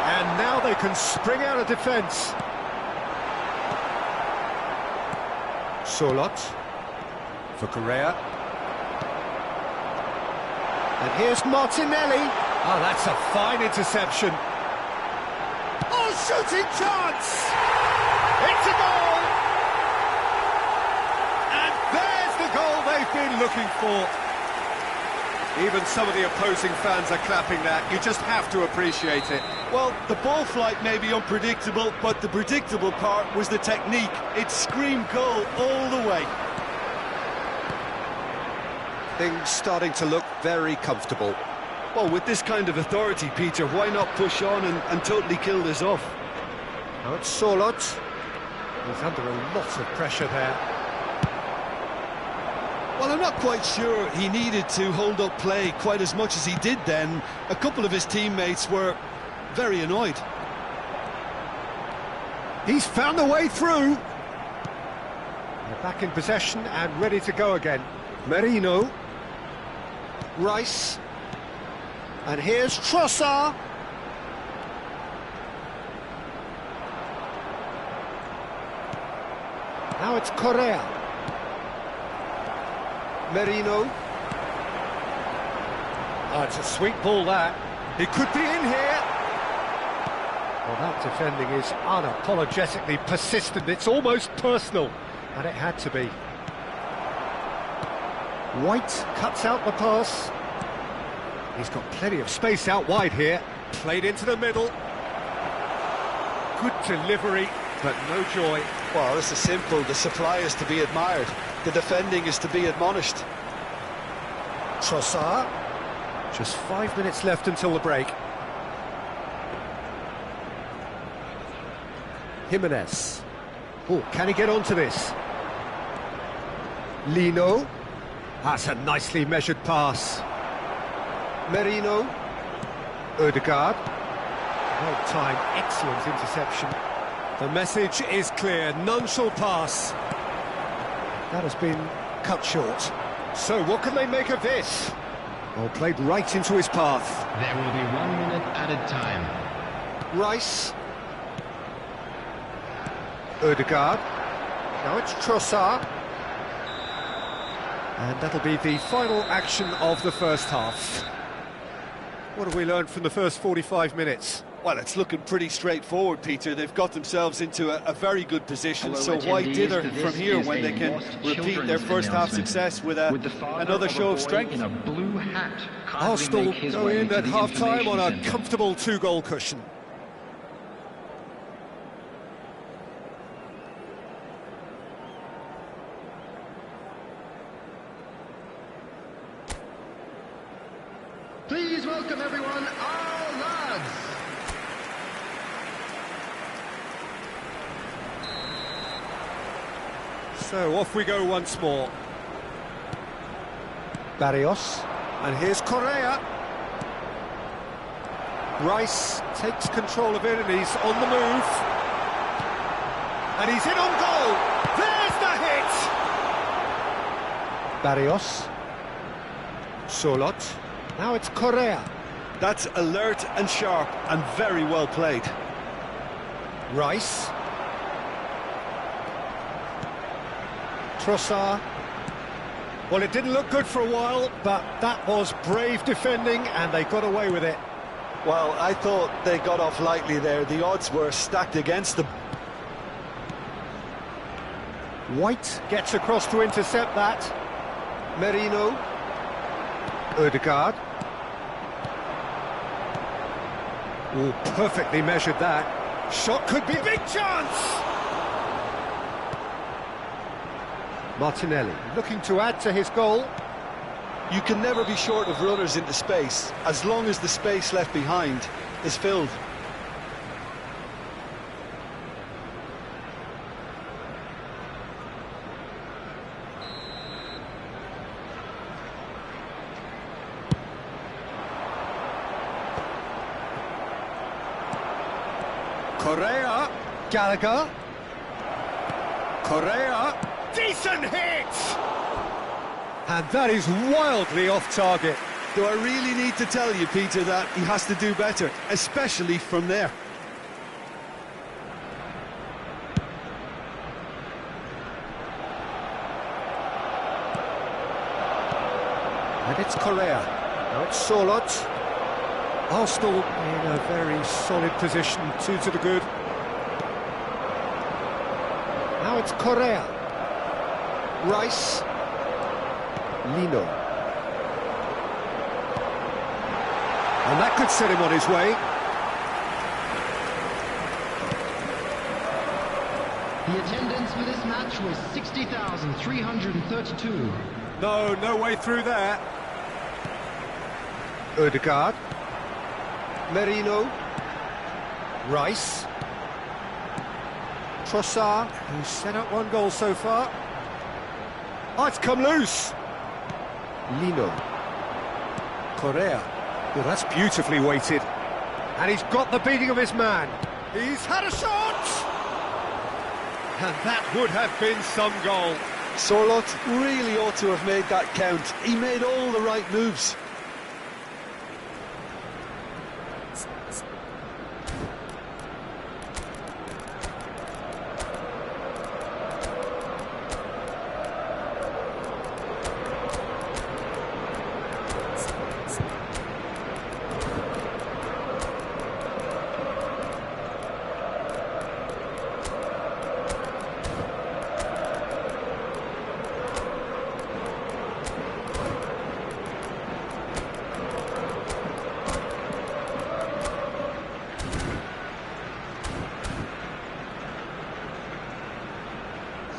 And now they can spring out of defence. Solot for Correa. And here's Martinelli. Oh, that's a fine interception. Oh, shooting chance! It's a goal! And there's the goal they've been looking for. Even some of the opposing fans are clapping that. You just have to appreciate it. Well, the ball flight may be unpredictable, but the predictable part was the technique. It screamed goal all the way. Things starting to look very comfortable. Well, with this kind of authority, Peter, why not push on and totally kill this off? Now it's Solot. He's under a lot of pressure there. Well, I'm not quite sure he needed to hold up play quite as much as he did then. A couple of his teammates were very annoyed. He's found a way through. They're back in possession and ready to go again. Merino. Rice. And here's Trossard. Now it's Correa. Merino. Oh, it's a sweet ball, that. It could be in here. Well, that defending is unapologetically persistent. It's almost personal. And it had to be. White cuts out the pass. He's got plenty of space out wide here. Played into the middle. Good delivery, but no joy. Well, this is simple. The supply is to be admired. The defending is to be admonished. Trossard. Just 5 minutes left until the break. Jimenez. Oh, can he get onto this? Lino. That's a nicely measured pass. Merino. Odegaard. Well timed, excellent interception. The message is clear, none shall pass. That has been cut short. So what can they make of this? Oh, played right into his path. There will be 1 minute added time. Rice. Odegaard. Now it's Trossard. And that'll be the final action of the first half. What have we learned from the first 45 minutes? Well, it's looking pretty straightforward, Peter. They've got themselves into a very good position, Hello, so why attendees, dither this from here is when a they can lost repeat their children's first half announcement. success with With the father another of show a of boy strength? in a blue hat kindly Arsenal make his go way in to at the half-time on a information centre. comfortable 2-goal cushion. Please welcome everyone, our lads. So off we go once more. Barrios, and here's Correa. Rice takes control of it and he's on the move. And he's in on goal. There's the hit! Barrios. Solot. Now it's Correa. That's alert and sharp and very well played. Rice. Trossard. Well, it didn't look good for a while, but that was brave defending and they got away with it. Well, I thought they got off lightly there. The odds were stacked against them. White gets across to intercept that. Merino. Odegaard. Oh, perfectly measured that. Shot could be a big chance! Martinelli looking to add to his goal. You can never be short of runners into space, as long as the space left behind is filled. Correa. Gallagher. Correa. Decent hit! And that is wildly off target. Do I really need to tell you, Peter, that he has to do better, especially from there? And it's Correa. Now it's Solot. Arsenal in a very solid position, 2 to the good. Now it's Correa. Rice. Lino. And that could set him on his way. The attendance for this match was 60,332. No way through there. Odegaard. Merino. Rice. Trossard, who's set up 1 goal so far. Oh, it's come loose. Lino. Correa. Oh, that's beautifully weighted. And he's got the beating of his man. He's had a shot! And that would have been some goal. Sorloth really ought to have made that count. He made all the right moves.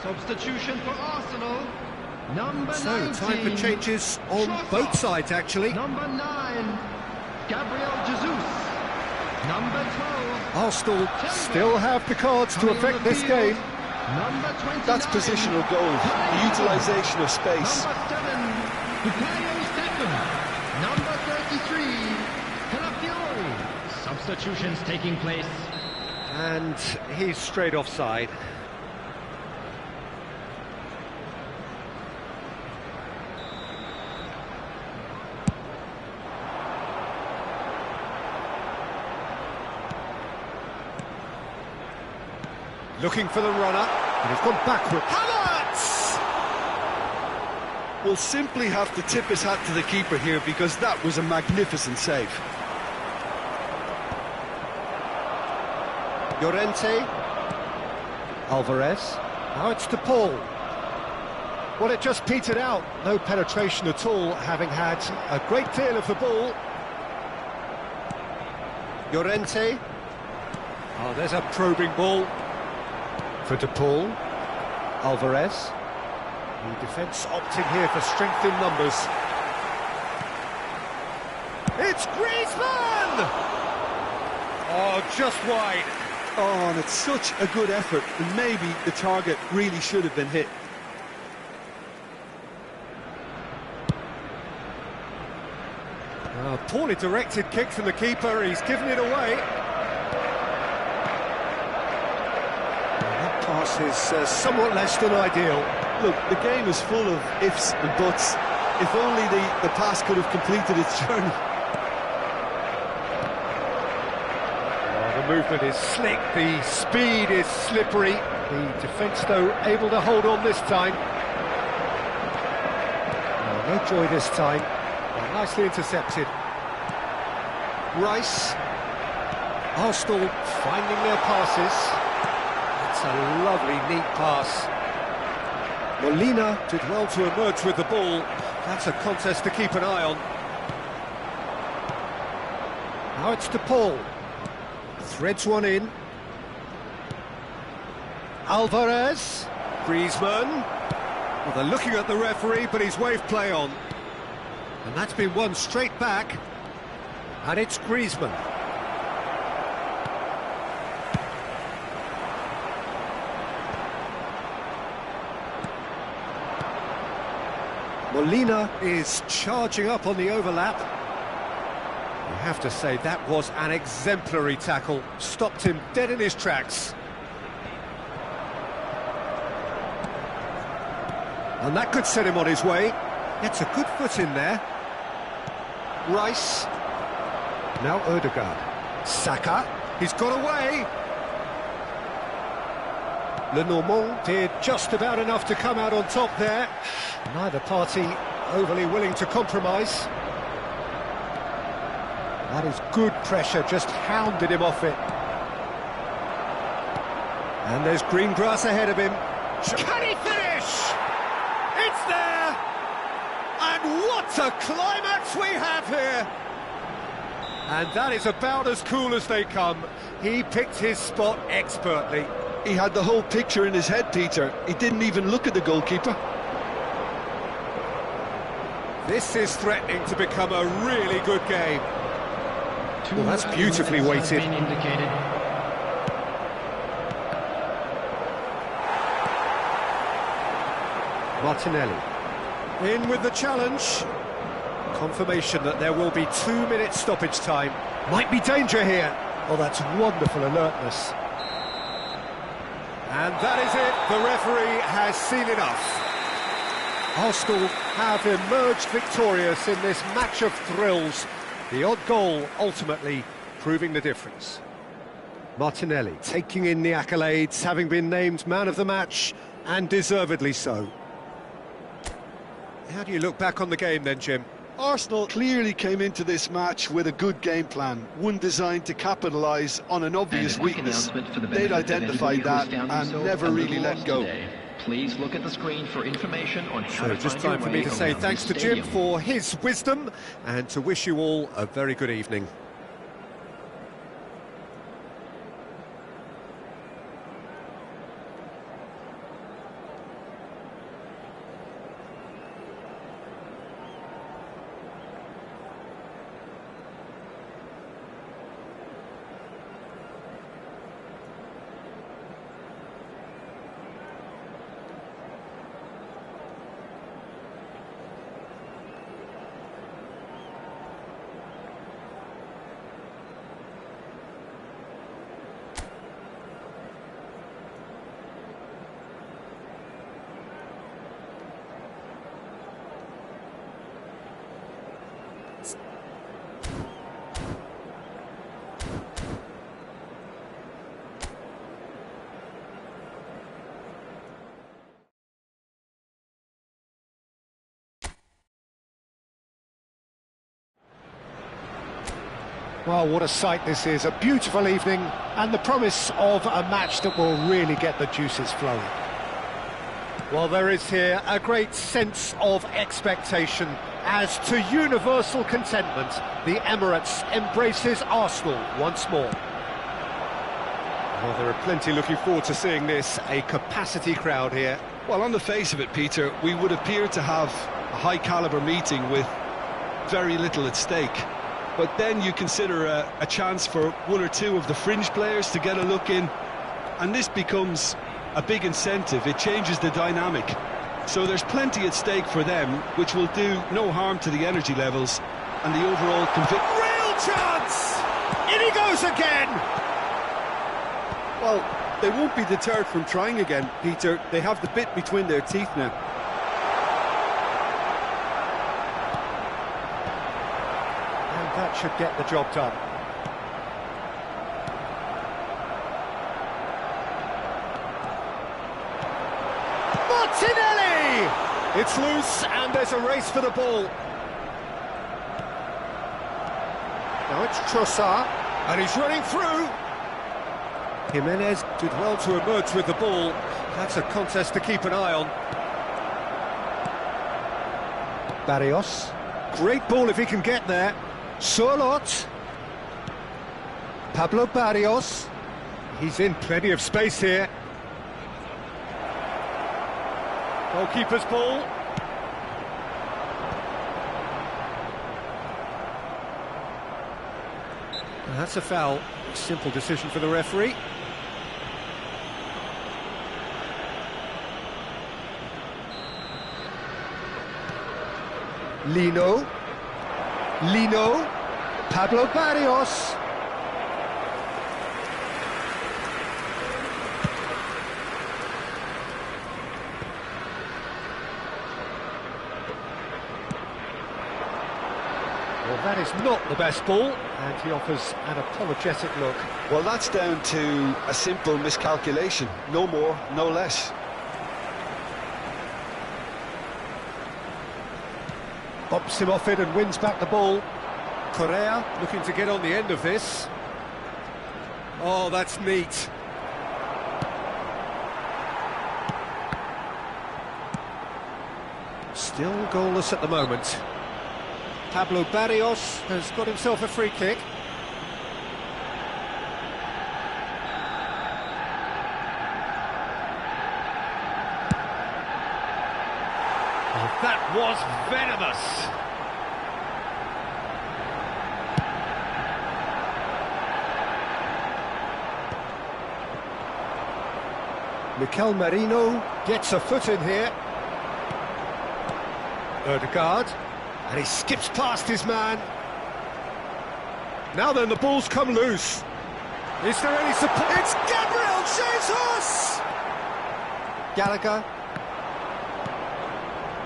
Substitution for Arsenal. Number 19. So, time for changes on both sides, actually. Number 9, Gabriel Jesus. Number 12. Arsenal still have the cards to affect this game. Number 29. That's positional goal, the utilisation of space. Number 7, Bukayo Stephen. Number 33, Calafiori. substitutions taking place. And he's straight offside. Looking for the runner, and he's gone backward. Havertz! We'll simply have to tip his hat to the keeper here, because that was a magnificent save. Llorente. Alvarez. Now it's to Paul. Well, it just petered out. No penetration at all, having had a great deal of the ball. Llorente. Oh, there's a probing ball. For De Paul. Alvarez. The defence opting here for strength in numbers. It's Griezmann! Oh, just wide. Oh, and it's such a good effort, and maybe the target really should have been hit. Poorly directed kick from the keeper, he's given it away. That pass is somewhat less than ideal. Look, the game is full of ifs and buts. If only the pass could have completed its journey. The movement is slick, the speed is slippery. The defence, though, able to hold on this time. No joy this time. Nicely intercepted. Rice. Arsenal finding their passes. It's a lovely, neat pass. Molina did well to emerge with the ball. That's a contest to keep an eye on. Now it's to Paul. Threads one in. Alvarez. Griezmann. Well, they're looking at the referee, but he's waved play on. And that's been won straight back. And it's Griezmann. Molina is charging up on the overlap. You have to say that was an exemplary tackle. Stopped him dead in his tracks. And that could set him on his way. Gets a good foot in there. Rice. Now Ødegaard. Saka. He's got away. Lenormand did just about enough to come out on top there. Neither party overly willing to compromise. That is good pressure, just hounded him off it. And there's green grass ahead of him. Can he finish? It's there! And what a climax we have here! And that is about as cool as they come. He picked his spot expertly. He had the whole picture in his head, Peter. He didn't even look at the goalkeeper. This is threatening to become a really good game. Well, that's beautifully weighted. Martinelli. In with the challenge. Confirmation that there will be 2 minutes stoppage time. Might be danger here. Oh, that's wonderful alertness. And that is it. The referee has seen enough. Arsenal have emerged victorious in this match of thrills. The odd goal ultimately proving the difference. Martinelli taking in the accolades, having been named man of the match, and deservedly so. How do you look back on the game then, Jim? Arsenal clearly came into this match with a good game plan, one designed to capitalise on an obvious weakness. They'd identified that and never really let go. Please look at the screen for information on how So to just find time for me to say thanks to Jim for his wisdom and to wish you all a very good evening. Well, what a sight this is, a beautiful evening, and the promise of a match that will really get the juices flowing. Well, there is here a great sense of expectation as to universal contentment. The Emirates embraces Arsenal once more. Well, there are plenty looking forward to seeing this, a capacity crowd here. Well, on the face of it, Peter, we would appear to have a high-caliber meeting with very little at stake. But then you consider a chance for one or two of the fringe players to get a look in, and this becomes a big incentive. It changes the dynamic. So there's plenty at stake for them, which will do no harm to the energy levels and the overall conviction. Real chance! In he goes again! Well, they won't be deterred from trying again, Peter. They have the bit between their teeth now. And that should get the job done. Martinelli! It's loose and there's a race for the ball. Now it's Trossard, and he's running through. Jimenez did well to emerge with the ball. That's a contest to keep an eye on. Barrios. Great ball if he can get there. Surlot. Pablo Barrios. He's in plenty of space here. Goalkeeper's ball. And that's a foul. Simple decision for the referee. Lino, Pablo Barrios. Well, that is not the best ball, and he offers an apologetic look. Well, that's down to a simple miscalculation. No more, no less. Bops him off it and wins back the ball. Correa looking to get on the end of this. Oh, that's neat. Still goalless at the moment. Pablo Barrios has got himself a free kick. Oh, that was venomous. Mikel Merino gets a foot in here. Ødegaard. And he skips past his man. Now then, the ball's come loose. Is there any support? It's Gabriel Jesus! Gallagher.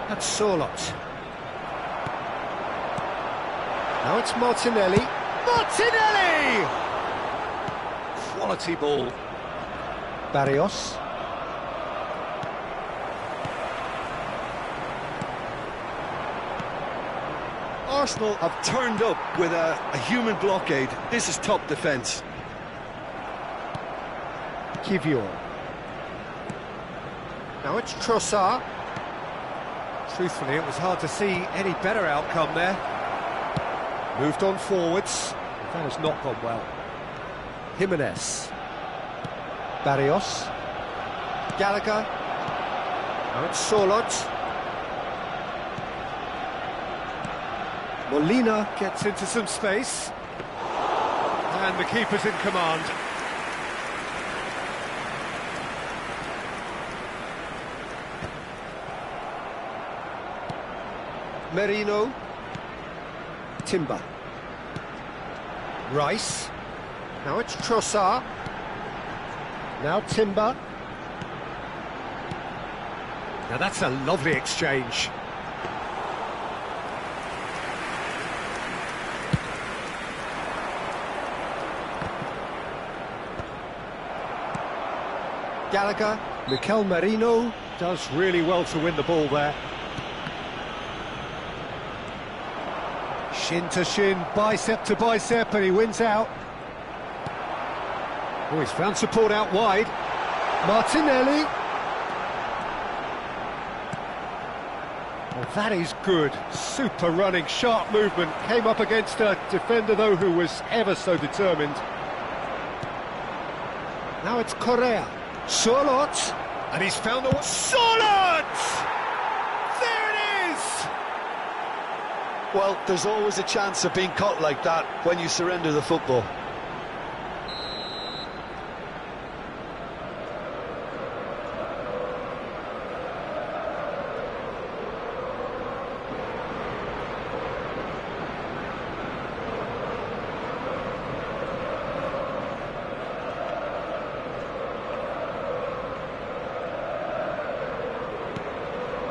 That's Surlot. Now it's Martinelli. Martinelli! Quality ball. Barrios. Arsenal have turned up with a human blockade. This is top defence. Kivior. Now it's Trossard. Truthfully, it was hard to see any better outcome there. Moved on forwards. That has not gone well. Jimenez. Barrios. Gallagher. Now it's Surlot. Molina gets into some space. And the keeper's in command. Merino. Timber. Rice. Now it's Trossard. Now Timber. Now that's a lovely exchange. Gallagher. Mikel Merino does really well to win the ball there. Shin to shin, bicep to bicep, and he wins out. Oh, he's found support out wide. Martinelli. Oh, that is good. Super running, sharp movement. Came up against a defender, though, who was ever so determined. Now it's Correa. Solot. And he's found the... Solot! There it is! Well, there's always a chance of being caught like that when you surrender the football.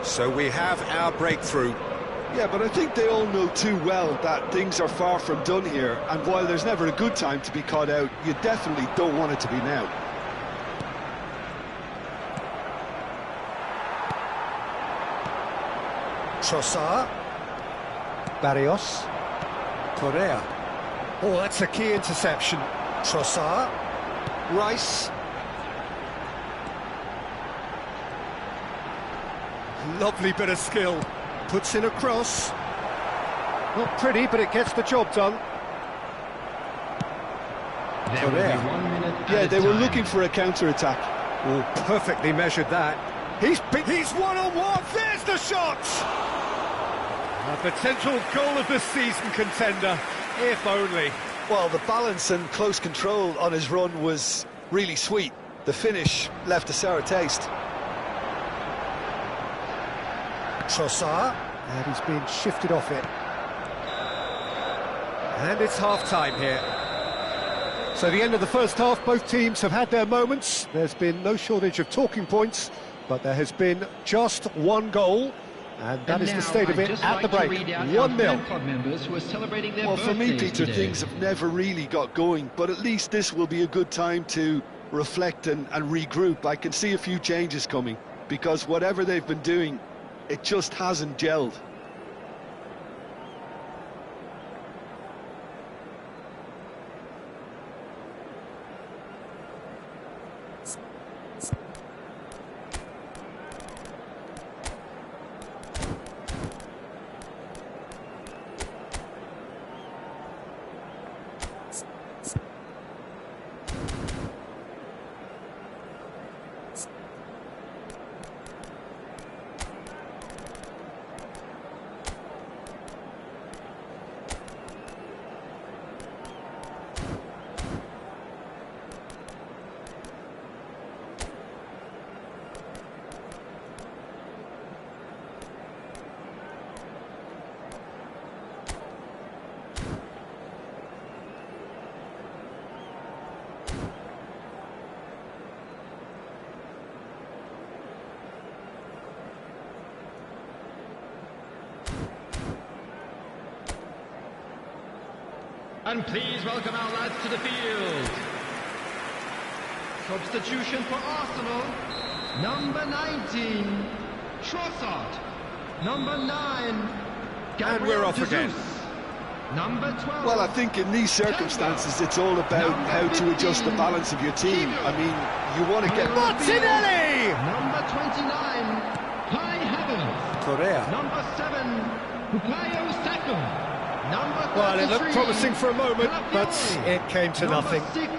So we have our breakthrough. Yeah, but I think they all know too well that things are far from done here, and while there's never a good time to be caught out, you definitely don't want it to be now. Trossard. Barrios. Correa. Oh, that's a key interception. Trossard. Rice. Lovely bit of skill. Puts in a cross. Not pretty, but it gets the job done. Yeah, they were looking for a counter-attack. Oh, perfectly measured that. He's one-on-one. There's the shot! A potential goal of the season contender, if only. Well, the balance and close control on his run was really sweet. The finish left a sour taste. Trossard, and he's been shifted off it. And it's half-time here. So the end of the first half, both teams have had their moments. There's been no shortage of talking points, but there has been just one goal, and that is the state of it at the break. 1-0. Well, for me, Peter, things have never really got going, but at least this will be a good time to reflect and regroup. I can see a few changes coming, because whatever they've been doing, it just hasn't gelled. And please welcome our lads to the field. Substitution for Arsenal, number 19, Trossard. Number 9, Gabriel And we're off Jesus. again. Number 12. Well, I think in these circumstances, it's all about how to adjust the balance of your team. I mean, you want to get... Martinelli! Number 29, Kai Havertz. Correa. Number 7, Bukayo Saka. Number 33, Well, it looked promising for a moment, but it came to nothing. Number 6,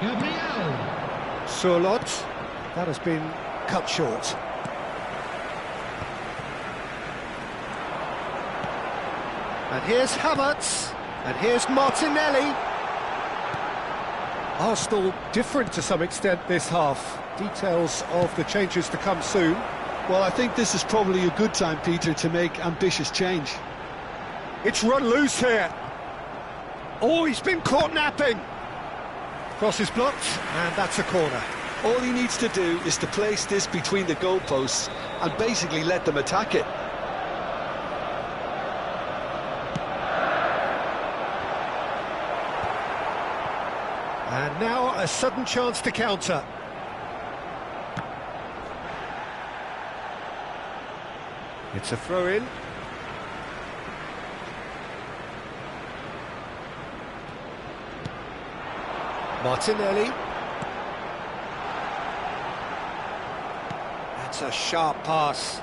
Gabriel. Solot, that has been cut short. And here's Havertz, and here's Martinelli. Arsenal different to some extent this half. Details of the changes to come soon. Well, I think this is probably a good time, Peter, to make ambitious change. It's run loose here. Oh, he's been caught napping. Cross is blocked, and that's a corner. All he needs to do is to place this between the goalposts and basically let them attack it. And now a sudden chance to counter. It's a throw-in. Martinelli. That's a sharp pass.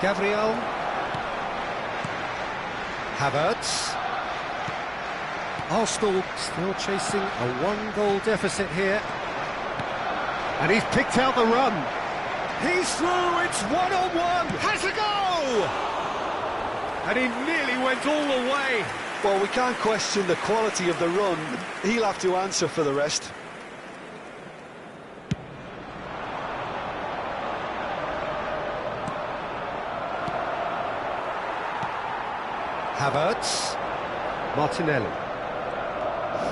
Gabriel. Havertz. Arsenal still chasing a one-goal deficit here. And he's picked out the run. He's through, it's one-on-one. Has a go! And he nearly went all the way. Well, we can't question the quality of the run. He'll have to answer for the rest. Havertz. Martinelli.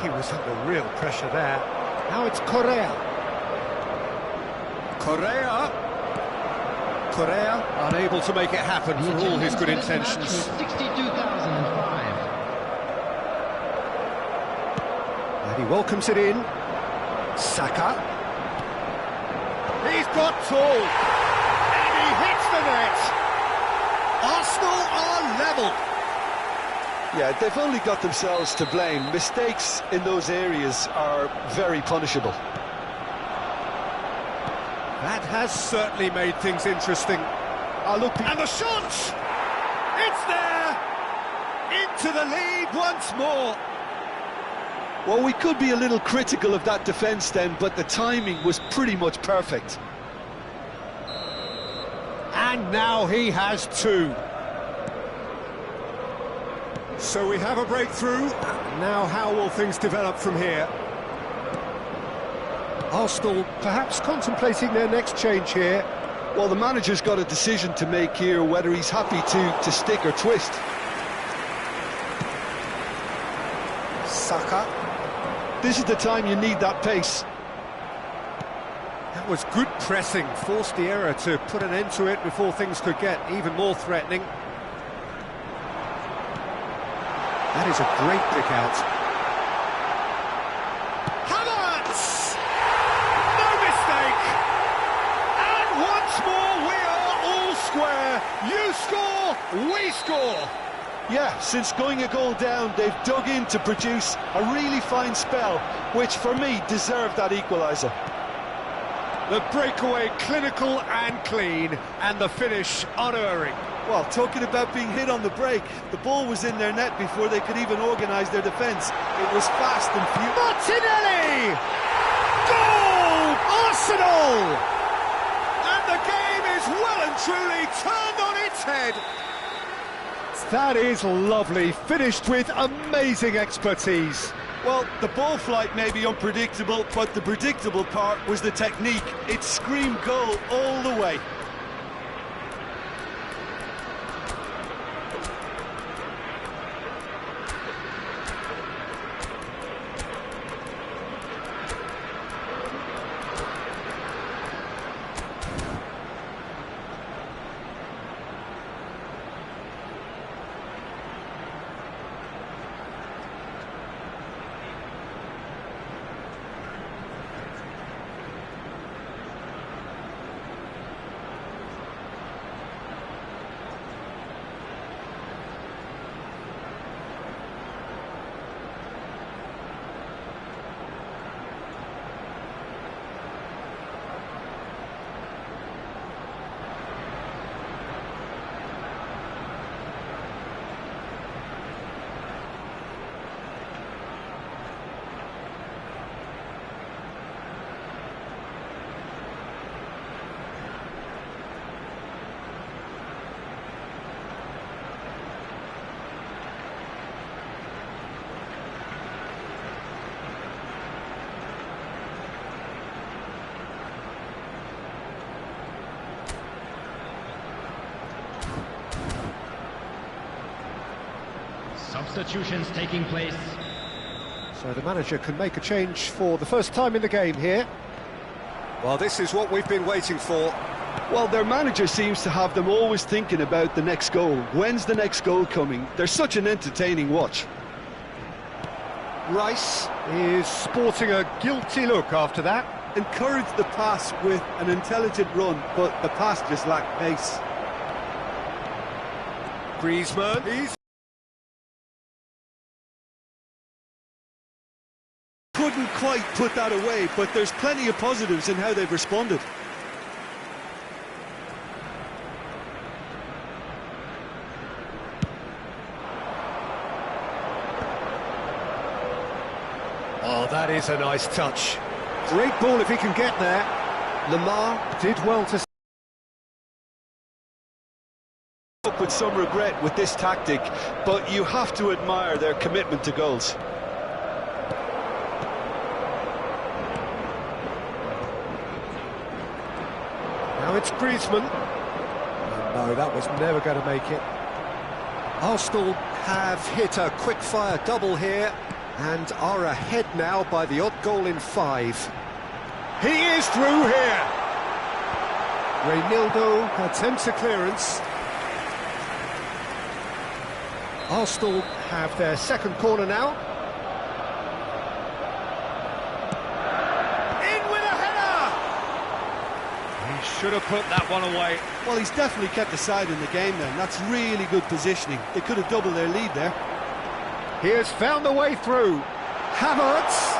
He was under real pressure there. Now it's Correa. Correa unable to make it happen for all his good intentions. 62,005. And he welcomes it in. Saka. He's got tall. And he hits the net. Arsenal are level. Yeah, they've only got themselves to blame. Mistakes in those areas are very punishable. That has certainly made things interesting. And the shot! It's there! Into the lead once more. Well, we could be a little critical of that defence then, but the timing was pretty much perfect. And now he has two. So we have a breakthrough. Now how will things develop from here? Arsenal perhaps contemplating their next change here. Well, the manager's got a decision to make here, whether he's happy to stick or twist. Saka. This is the time you need that pace. That was good pressing, forced the error to put an end to it before things could get even more threatening. That is a great pick out. Havertz! No mistake! And once more we are all square. You score, we score. Yeah, since going a goal down, they've dug in to produce a really fine spell, which for me deserved that equaliser. The breakaway clinical and clean, and the finish unerring. Well, talking about being hit on the break, the ball was in their net before they could even organise their defence. It was fast and furious. Martinelli! Goal! Arsenal! And the game is well and truly turned on its head. That is lovely, finished with amazing expertise. Well, the ball flight may be unpredictable, but the predictable part was the technique. It screamed goal all the way. Substitutions taking place. So the manager can make a change for the first time in the game here. Well, this is what we've been waiting for. Well, their manager seems to have them always thinking about the next goal. When's the next goal coming? They're such an entertaining watch. Rice is sporting a guilty look after that. Encouraged the pass with an intelligent run, but the pass just lacked pace. Griezmann, he's might put that away, but there's plenty of positives in how they've responded. Oh, that is a nice touch. Great ball if he can get there. Lamar did well to... Up with some regret with this tactic, but you have to admire their commitment to goals. Now it's Griezmann. Oh, no, that was never going to make it. Arsenal have hit a quick-fire double here and are ahead now by the odd goal in 5. He is through here. Reynaldo attempts a clearance. Arsenal have their second corner now. In with a header! He should have put that one away. Well, he's definitely kept the side in the game then. That's really good positioning. They could have doubled their lead there. He has found the way through. Havertz.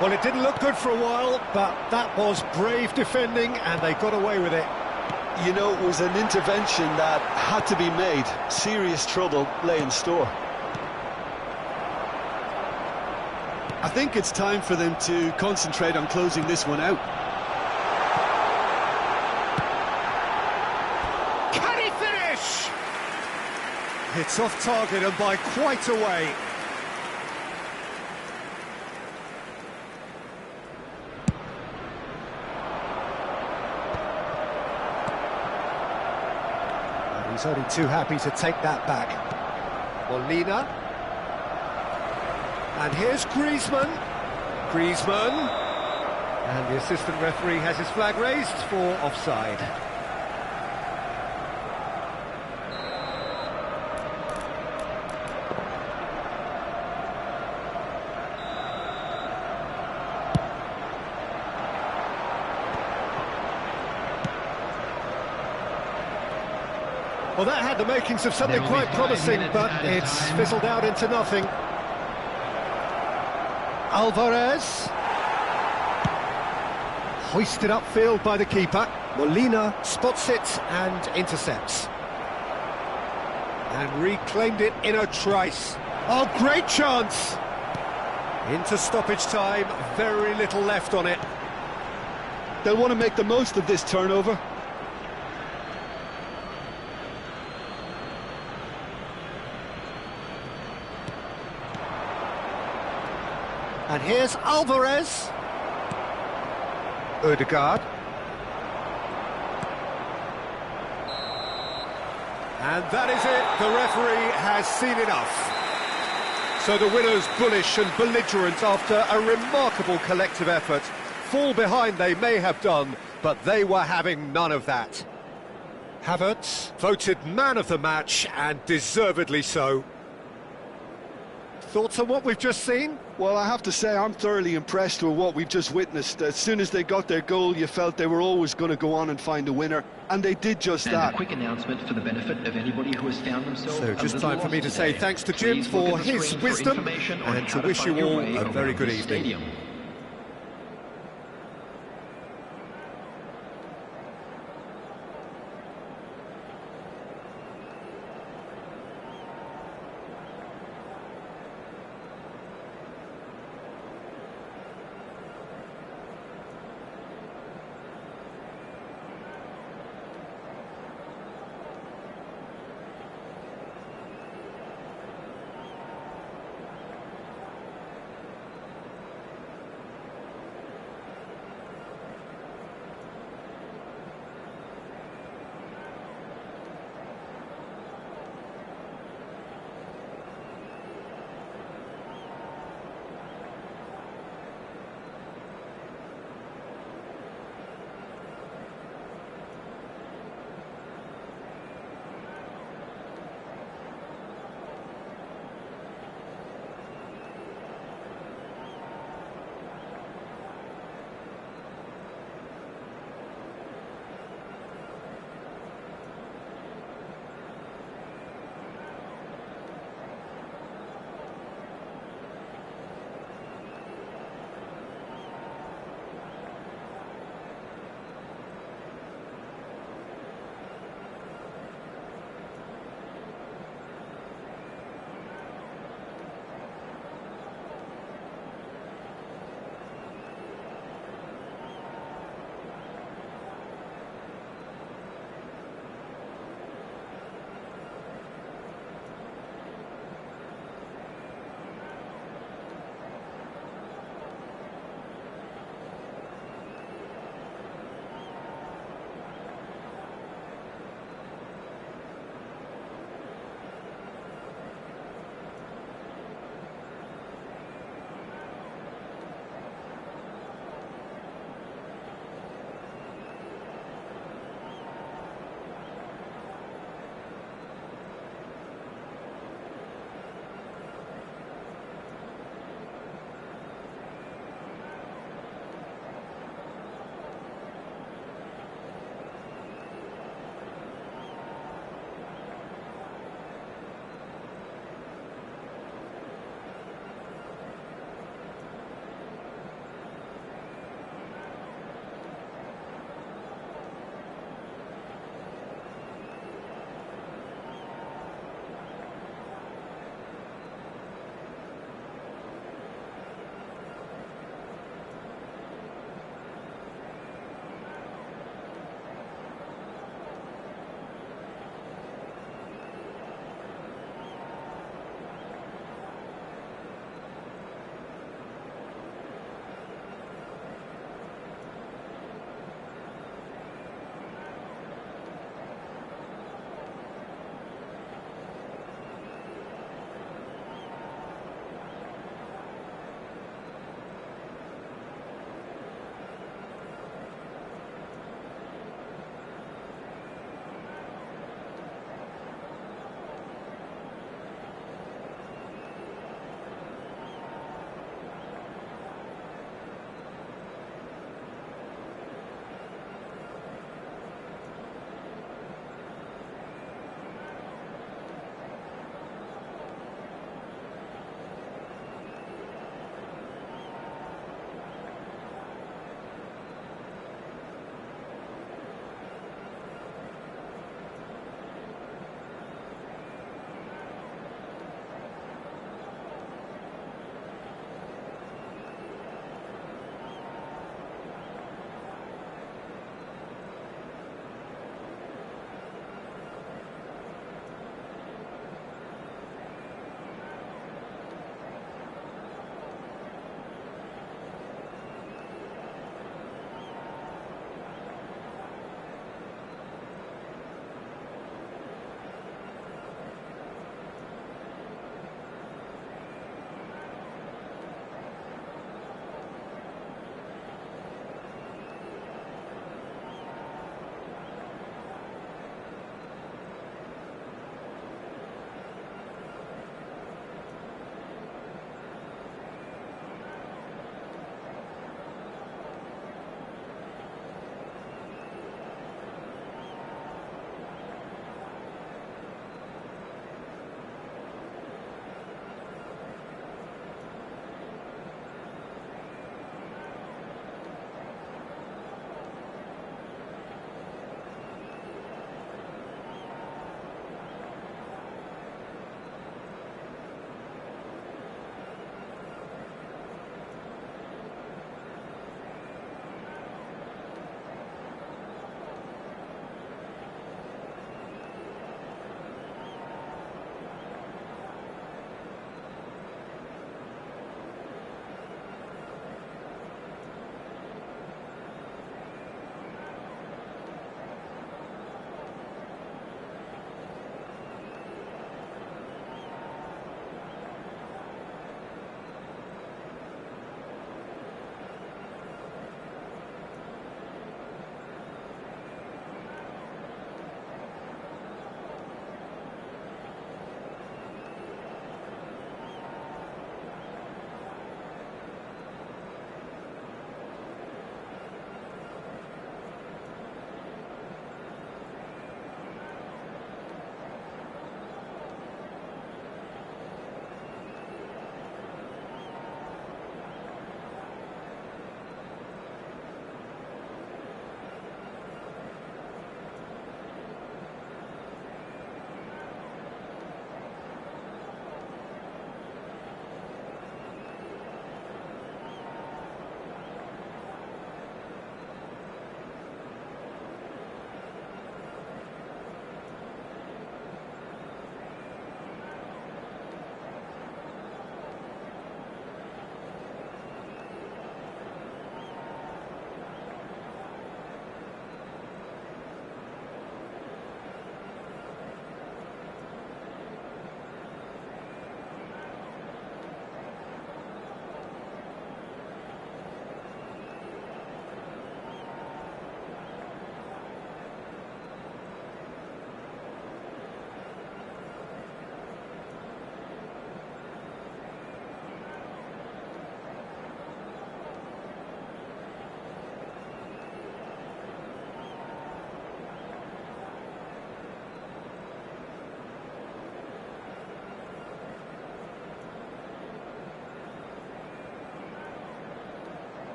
Well, it didn't look good for a while, but that was brave defending and they got away with it. You know, it was an intervention that had to be made. Serious trouble lay in store. I think it's time for them to concentrate on closing this one out. Can he finish? It's off target and by quite a way. He's only too happy to take that back. Molina. And here's Griezmann. Griezmann. And the assistant referee has his flag raised for offside. Well, that had the makings of something quite promising, but it's fizzled out into nothing. Alvarez. Hoisted upfield by the keeper. Molina spots it and intercepts. And reclaimed it in a trice. Oh, great chance! Into stoppage time, very little left on it. They'll want to make the most of this turnover. And here's Alvarez. Ødegaard. And that is it. The referee has seen enough. So the winners, bullish and belligerent after a remarkable collective effort. Fall behind they may have done, but they were having none of that. Havertz voted man of the match, and deservedly so. Thoughts on what we've just seen? Well, I have to say I'm thoroughly impressed with what we've just witnessed. As soon as they got their goal, you felt they were always going to go on and find a winner, and they did just that. A quick announcement for the benefit of anybody who has found themselves. So just time for me to say thanks to Jim for his wisdom and to wish you all a very good evening.